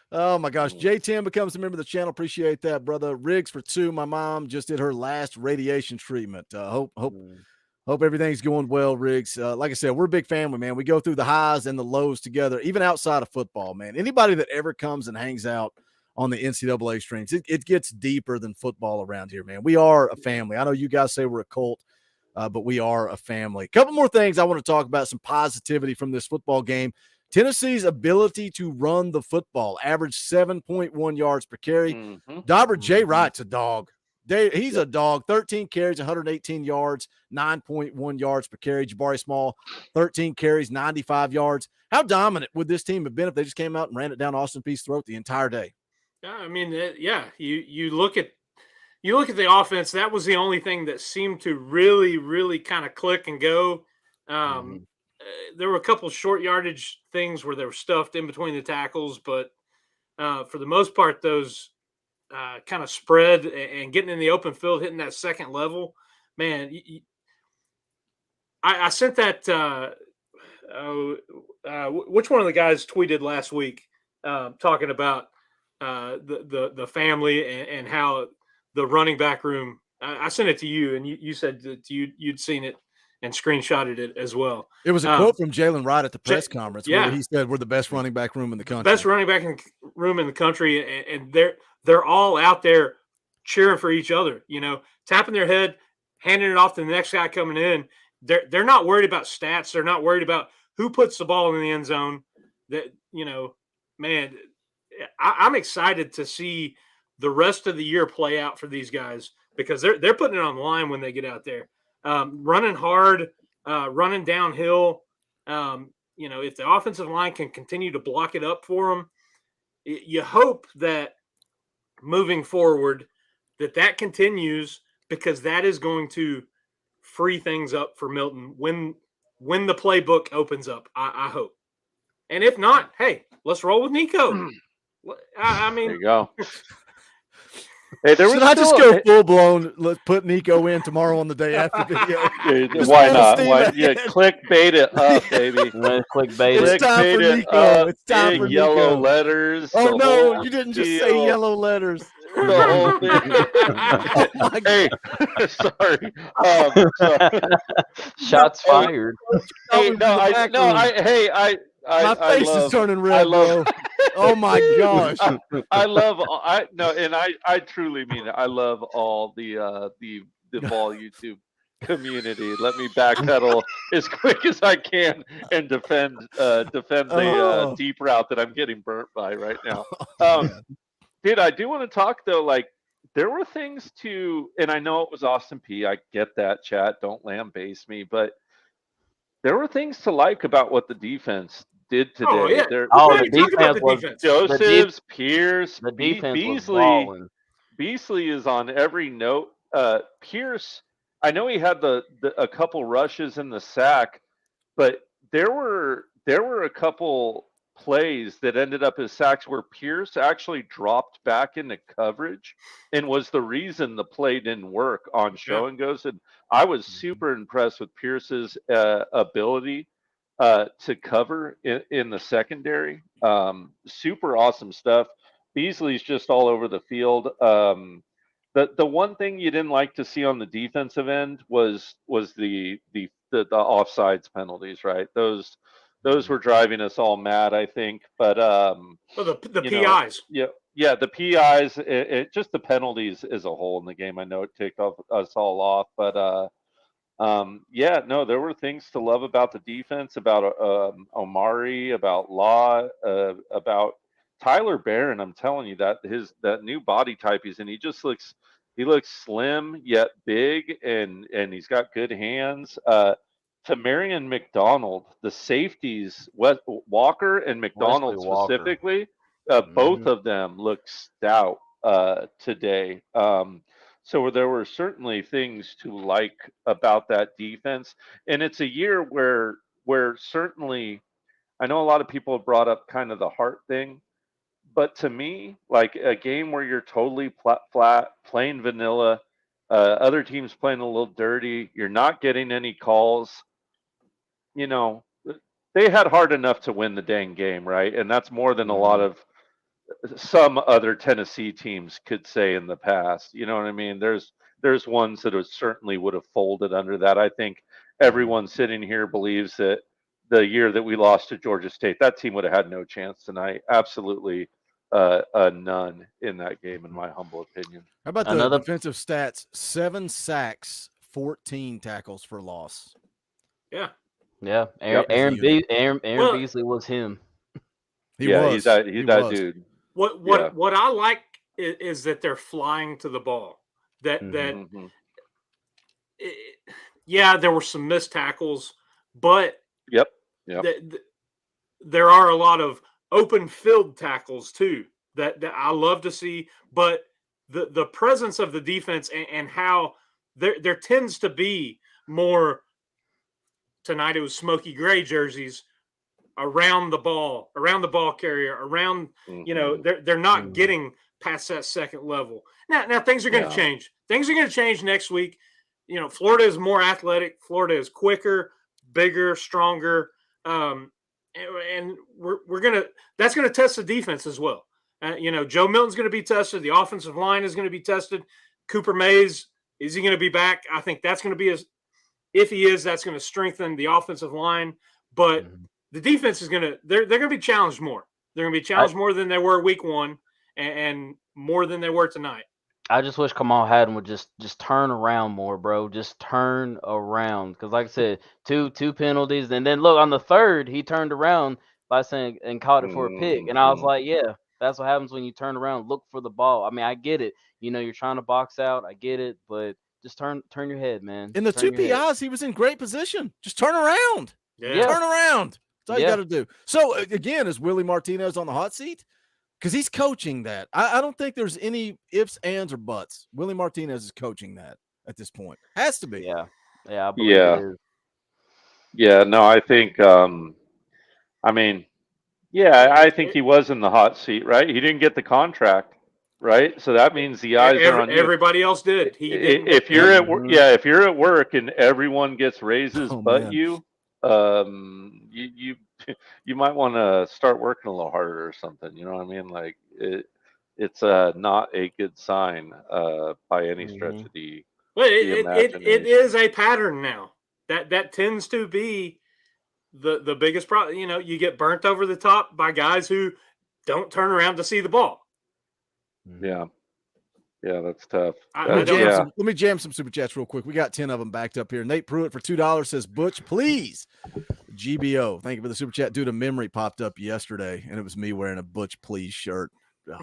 Oh my gosh. J10 becomes a member of the channel. Appreciate that, brother. Riggs for 2. My mom just did her last radiation treatment. Hope everything's going well, Riggs. Like I said, we're a big family, man. We go through the highs and the lows together, even outside of football, man. Anybody that ever comes and hangs out on the NCAA streams, it gets deeper than football around here, man. We are a family. I know you guys say we're a cult, but we are a family. A couple more things I want to talk about, some positivity from this football game. Tennessee's ability to run the football, average 7.1 yards per carry. Mm-hmm. Dauber J. Wright's a dog. He's a dog. 13 carries, 118 yards, 9.1 yards per carry. Jabari Small, 13 carries, 95 yards. How dominant would this team have been if they just came out and ran it down Austin Peay's throat the entire day? I mean, you look at the offense. That was the only thing that seemed to really kind of click and go. There were a couple short yardage things where they were stuffed in between the tackles, but for the most part, those kind of spread and getting in the open field, hitting that second level, man. I sent that. Which one of the guys tweeted last week talking about the family and how the running back room? I sent it to you, and you said that you'd seen it and screenshotted it as well. It was a quote from Jalen Wright at the press conference where he said, "We're the best running back room in the country." Best running back room in the country, and they're all out there cheering for each other. Tapping their head, handing it off to the next guy coming in. They're not worried about stats. They're not worried about who puts the ball in the end zone. Man, I'm excited to see the rest of the year play out for these guys because they're putting it on the line when they get out there. Running hard, running downhill. If the offensive line can continue to block it up for them, you hope that moving forward that continues because that is going to free things up for Milton when the playbook opens up. I hope. And if not, hey, let's roll with Nico. I mean, there you go. Hey, should I just go full blown? Let's put Nico in tomorrow on the day after video. Why not? Clickbait it up, baby. Clickbait it. It's time for Nico. It's time for yellow Nico. letters. Oh no, you didn't just say yellow letters. The whole thing. Hey, sorry. Shots fired. Hey, my face is turning red, bro. Oh my gosh. I truly mean it. I love all the Vol YouTube community. Let me backpedal as quick as I can and defend the deep route that I'm getting burnt by right now. Dude, I do want to talk though. Like, there were things and I know it was Austin Peay. I get that, chat. Don't lambaste me, but there were things to like about what the defense did today. Oh, yeah. The defense was Josephs, Pierce, the defense Beasley. Beasley is on every note. Pierce, I know he had a couple rushes in the sack, but there were a couple plays that ended up as sacks where Pierce actually dropped back into coverage and was the reason the play didn't work on show and goes. And I was super impressed with Pierce's ability to cover in the secondary. Super awesome stuff. Beasley's just all over the field. The one thing you didn't like to see on the defensive end was the offsides penalties, right? Those were driving us all mad, I think. But the PIs, the PIs, just the penalties as a whole in the game. I know it ticked us all off, but there were things to love about the defense, about Omari, about Law, about Tyler Barron. I'm telling you that new body type he's in, he looks slim yet big, and he's got good hands. To Marion McDonald, the safeties, Walker and McDonald specifically, both of them look stout today. So there were certainly things to like about that defense, and it's a year where certainly, I know a lot of people have brought up kind of the heart thing, but to me, like a game where you're totally flat, plain vanilla, other teams playing a little dirty, you're not getting any calls. They had hard enough to win the dang game, right? And that's more than a lot of some other Tennessee teams could say in the past. You know what I mean? There's ones that certainly would have folded under that. I think everyone sitting here believes that the year that we lost to Georgia State, that team would have had no chance tonight. Absolutely none in that game, in my humble opinion. How about the defensive stats? 7 sacks, 14 tackles for loss. Yeah. Yeah, Yep. Aaron Well, Beasley was him. He Yeah, was. he's that He that was. dude. Yeah. What I like is that they're flying to the ball. That Mhm. yeah, there were some missed tackles, but Yep. Yep. there are a lot of open field tackles too that I love to see. But the presence of the defense and how there tends to be more. Tonight it was smoky gray jerseys around the ball carrier, around, Mhm. they're not getting past that second level. Now things are going to Yeah. change. Things are going to change next week. Florida is more athletic. Florida is quicker, bigger, stronger. And we're going to, that's going to test the defense as well. Joe Milton's going to be tested. The offensive line is going to be tested. Cooper Mays, is he going to be back? I think that's going to be if he is, that's going to strengthen the offensive line. But the defense is they're going to be challenged more. They're going to be challenged more than they were week one and more than they were tonight. I just wish Kamal Haddon would just turn around more, bro. Just turn around. Because like I said, two penalties. And then look, on the third, he turned around by saying and caught it for a pick. And I was like, yeah, that's what happens when you turn around, look for the ball. I mean, I get it. You're trying to box out. I get it. But just turn your head, man. In the Turn two your head. PIs, he was in great position. Just turn around. Yeah. Turn around. That's all you got to do. So, again, is Willie Martinez on the hot seat? Because he's coaching that. I don't think there's any ifs, ands, or buts. Willie Martinez is coaching that at this point. Has to be. Yeah. Yeah, I believe it is. Yeah, no, I think I mean, yeah, I think he was in the hot seat, right? He didn't get the contract, right? So that means the eyes are on you. Everybody else did. He didn't. If you're at work, yeah, if you're at work and everyone gets raises but man. you, you might want to start working a little harder or something. You know what I mean? Like it's not a good sign by any stretch of the imagination. It is a pattern now. That tends to be the biggest problem. You get burnt over the top by guys who don't turn around to see the ball. Yeah. Yeah, that's tough. Let me jam some super chats real quick. We got 10 of them backed up here. Nate Pruitt for $2 says, Butch, please. GBO, thank you for the super chat. Dude, a memory popped up yesterday, and it was me wearing a Butch Please shirt. Do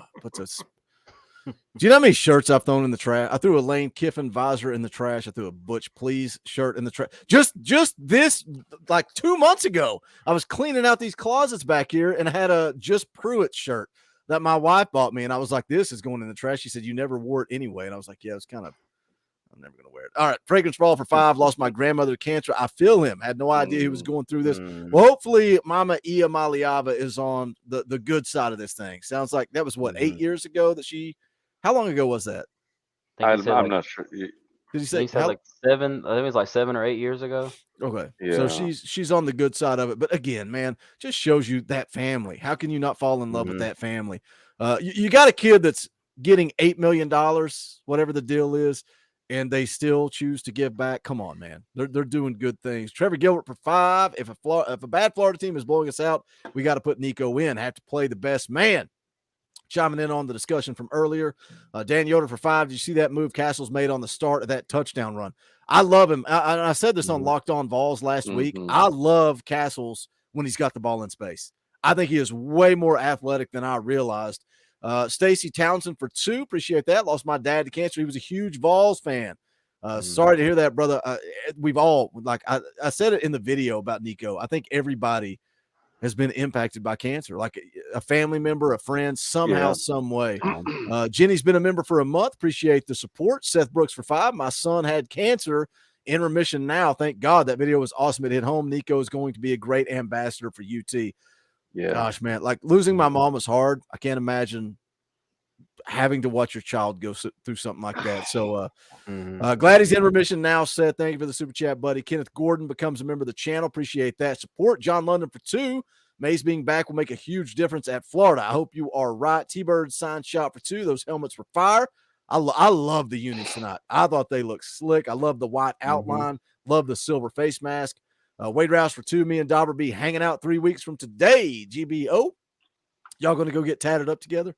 you know how many shirts I've thrown in the trash? I threw a Lane Kiffin visor in the trash. I threw a Butch Please shirt in the trash. Just this, like 2 months ago, I was cleaning out these closets back here, and I had a Just Pruitt shirt that my wife bought me, and I was like, this is going in the trash. She said, you never wore it anyway. And I was like, yeah, it's kind of, I'm never going to wear it. All right, Fragrance Brawl for $5. Lost my grandmother to cancer. I feel him. Had no idea he was going through this. Well, hopefully Mama Iamaleava is on the good side of this thing. Sounds like that was, 8 years ago that how long ago was that? I'm not sure. Did he say like 7? I think it was like 7 or 8 years ago. Okay. Yeah. So she's on the good side of it. But again, man, just shows you that family. How can you not fall in love with that family? You got a kid that's getting $8 million, whatever the deal is, and they still choose to give back. Come on, man. They're doing good things. Trevor Gilbert for $5. If a bad Florida team is blowing us out, we got to put Nico in. Have to play the best man. Chiming in on the discussion from earlier. Dan Yoder for $5. Did you see that move Castles made on the start of that touchdown run? I love him. I said this on Locked On Vols last week. I love Castles when he's got the ball in space. I think he is way more athletic than I realized. Stacy Townsend for $2. Appreciate that. Lost my dad to cancer. He was a huge Vols fan. Sorry to hear that, brother. We've all, I said it in the video about Nico. I think everybody has been impacted by cancer, like a family member, a friend, somehow, some way. Jenny's been a member for a month. Appreciate the support. Seth Brooks for $5. My son had cancer, in remission now. Thank God. That video was awesome. It hit home. Nico is going to be a great ambassador for UT. Yeah. Gosh, man, like losing my mom was hard. I can't imagine having to watch your child go through something like that. So glad he's in remission now, Seth. Thank you for the super chat, buddy. Kenneth Gordon becomes a member of the channel. Appreciate that support. John London for $2. Mays being back will make a huge difference at Florida. I hope you are right. T-Bird signed shot for $2. Those helmets were fire. I love the unis tonight. I thought they looked slick. I love the white outline. Love the silver face mask. Wade Rouse for $2. Me and Dauber be hanging out 3 weeks from today. GBO. Y'all going to go get tatted up together?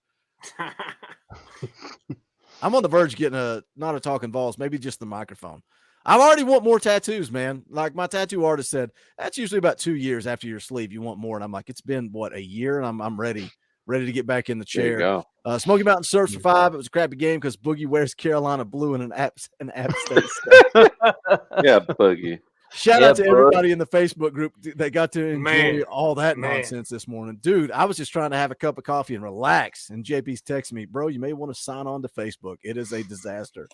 I'm on the verge of getting not a Talkin VAWLS, maybe just the microphone. I already want more tattoos, man. Like my tattoo artist said, that's usually about 2 years after your sleeve. You want more. And I'm like, it's been what, a year? And I'm ready to get back in the There you chair. go. Smoky Mountain Surfs for 5. It was a crappy game because Boogie wears Carolina blue in an App State. Yeah, Boogie. Shout out to everybody in the Facebook group that got to enjoy all that Man. nonsense this morning. Dude, I was just trying to have a cup of coffee and relax. And JP's texting me, bro, you may want to sign on to Facebook. It is a disaster.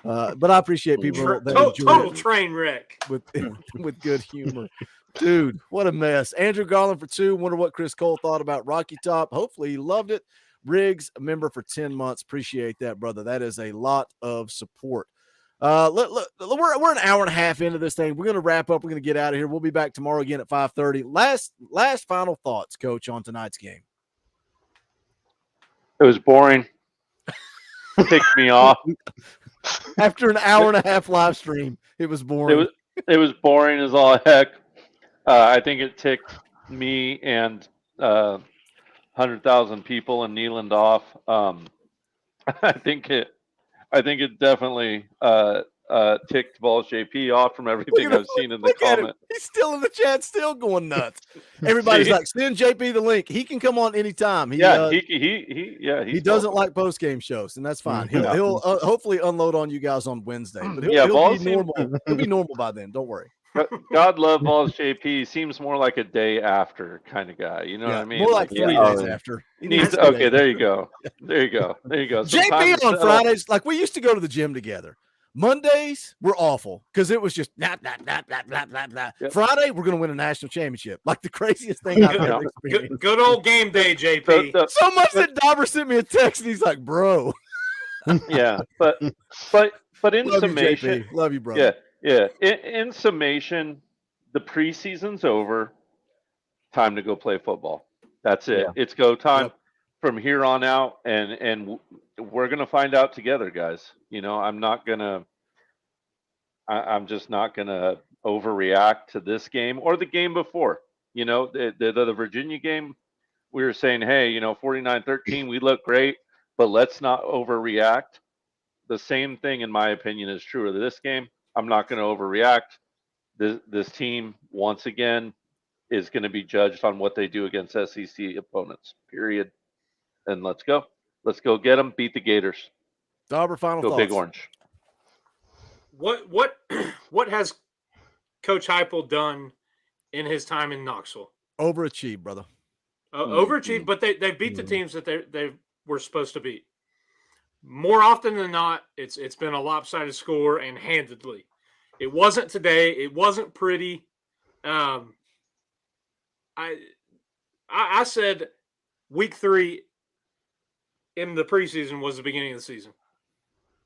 But I appreciate people that enjoy total it train wreck with good humor. Dude, what a mess. Andrew Garland for 2. Wonder what Chris Cole thought about Rocky Top. Hopefully he loved it. Riggs, a member for 10 months. Appreciate that, brother. That is a lot of support. We're an hour and a half into this thing. We're going to wrap up. We're going to get out of here. We'll be back tomorrow again at 5:30. Last final thoughts, Coach, on tonight's game. It was boring. Ticked me off. After an hour and a half live stream, it was boring. It was boring as all heck. I think it ticked me and 100,000 people in Neyland off. I think it definitely ticked Balls JP off from everything I've seen in the comment. He's still in the chat, still going nuts. Everybody's like, send JP the link. He can come on anytime. He doesn't like post game shows, and that's fine. He'll hopefully unload on you guys on Wednesday. But he'll be normal. He'll be normal by then. Don't worry. God love Balls JP. Seems more like a day after kind of guy. You know what I mean? More like 3 days after. Okay, there you go. There you go. JP on Fridays, like we used to go to the gym together. Mondays were awful because it was just blah, blah, blah, blah, blah, blah, blah. Yep. Friday, we're going to win a national championship. Like the craziest thing I've ever experienced. Good old game day, JP. So much that Dauber sent me a text and he's like, bro. Yeah, but in Love summation, you, JP. Love you, brother. Yeah. In summation, the preseason's over. Time to go play football. That's it. Yeah. It's go time from here on out, and we're gonna find out together, guys. You know, I'm just not gonna overreact to this game or the game before. You know, the Virginia game, we were saying, hey, 49-13, we look great, but let's not overreact. The same thing, in my opinion, is true of this game. I'm not going to overreact. This team, once again, is going to be judged on what they do against SEC opponents, period. And let's go. Let's go get them, beat the Gators. Dauber, final thoughts. Go Big Orange. What has Coach Heupel done in his time in Knoxville? Overachieved, brother. Overachieved, but they beat the teams that they were supposed to beat. More often than not, it's been a lopsided score and handedly. It wasn't today. It wasn't pretty. I said week 3 in the preseason was the beginning of the season.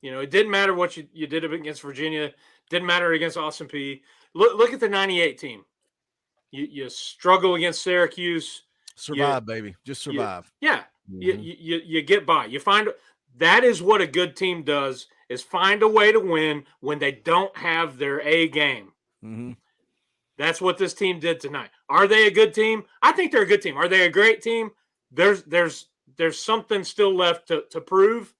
It didn't matter what you did against Virginia. Didn't matter against Austin Peay. Look at the 98 team. You struggle against Syracuse. Survive, baby. Just survive. You get by. You find that is what a good team does, is find a way to win when they don't have their A game. Mm-hmm. That's what this team did tonight. Are they a good team? I think they're a good team. Are they a great team? There's something still left to prove.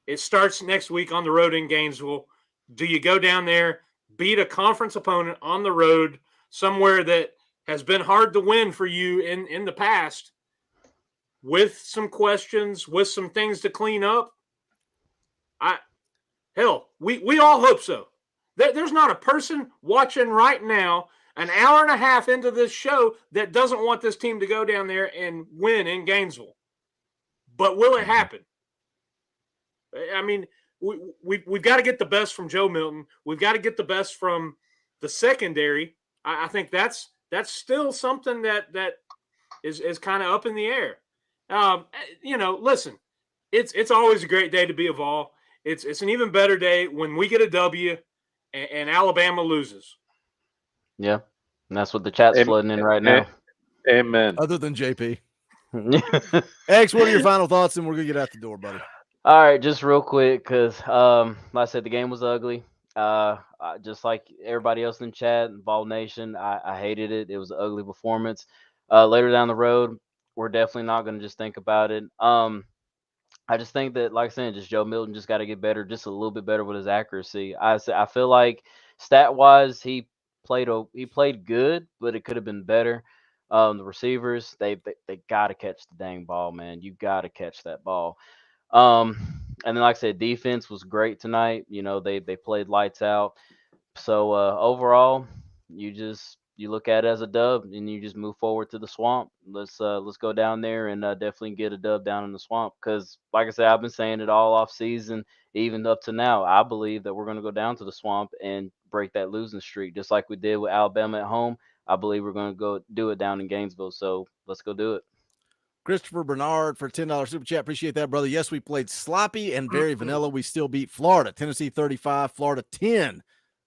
It starts next week on the road in Gainesville. Do you go down there, beat a conference opponent on the road somewhere that has been hard to win for you in the past, with some questions, with some things to clean up? We all hope so. There's not a person watching right now, an hour and a half into this show, that doesn't want this team to go down there and win in Gainesville. But will it happen? I mean, we've got to get the best from Joe Milton. We've got to get the best from the secondary. I think that's still something that is kind of up in the air. Listen, it's always a great day to be a Vol. It's an even better day when we get a W and Alabama loses. Yeah, and that's what the chat's flooding in right now. Amen. Other than JP. X, what are your final thoughts? And we're going to get out the door, buddy. All right, just real quick, because like I said, the game was ugly. Just like everybody else in the chat, Vol Nation, I hated it. It was an ugly performance. Later down the road, we're definitely not going to just think about it. I just think that, like I said, just Joe Milton just got to get better, just a little bit better with his accuracy. I feel like stat wise, he played good, but it could have been better. The receivers, they got to catch the dang ball, man. You got to catch that ball. Um, and then, like I said, defense was great tonight. You know, they played lights out. So overall, you look at it as a dub, and you just move forward to the swamp. Let's go down there and definitely get a dub down in the swamp. Because, like I said, I've been saying it all off season, even up to now. I believe that we're going to go down to the swamp and break that losing streak, just like we did with Alabama at home. I believe we're going to go do it down in Gainesville. So let's go do it. Christopher Bernard for $10 super chat. Appreciate that, brother. Yes, we played sloppy and very vanilla. We still beat Florida. Tennessee 35, Florida 10.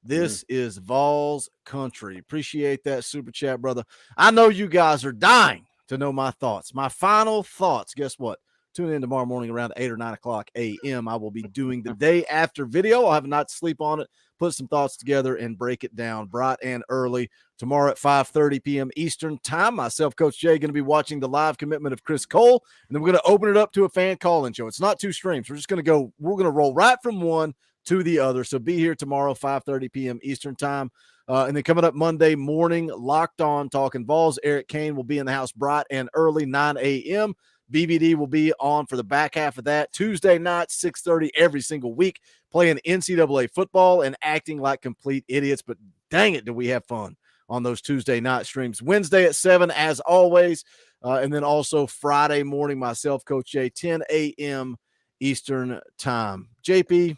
This is Vols country. Appreciate that super chat, brother. I know you guys are dying to know my thoughts. My final thoughts. Guess what? Tune in tomorrow morning around 8 or 9 o'clock a.m. I will be doing the day after video. I'll have a night to sleep on it, put some thoughts together, and break it down bright and early. Tomorrow at 5:30 p.m. Eastern time, myself, Coach Jay, going to be watching the live commitment of Chris Cole, and then we're going to open it up to a fan call-in show. It's not 2 streams. We're going to roll right from one to the other. So be here tomorrow, 5:30 p.m. Eastern time. And then coming up Monday morning, Locked On Talkin VAWLS. Eric Kane will be in the house bright and early, 9 a.m. BBD will be on for the back half of that. Tuesday night, 6:30 every single week, playing NCAA football and acting like complete idiots. But dang it, do we have fun on those Tuesday night streams. Wednesday at 7, as always. And then also Friday morning, myself, Coach Jay, 10 a.m. Eastern time. JP,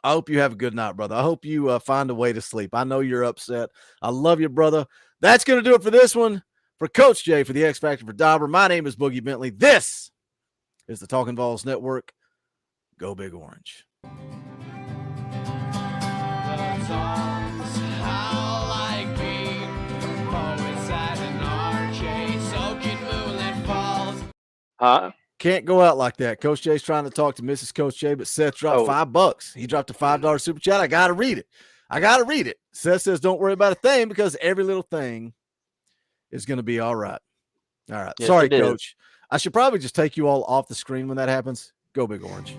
I hope you have a good night, brother. I hope you find a way to sleep. I know you're upset. I love you, brother. That's going to do it for this one. For Coach Jay, for the X Factor, for Dauber, my name is Boogie Bentley. This is the Talkin VAWLS Network. Go Big Orange. Huh? Can't go out like that. Coach Jay's trying to talk to Mrs. Coach Jay, but Seth dropped $5. He dropped a $5 super chat. I got to read it. Seth says, don't worry about a thing because every little thing is going to be all right. All right. Yes, sorry, Coach. I should probably just take you all off the screen when that happens. Go Big Orange.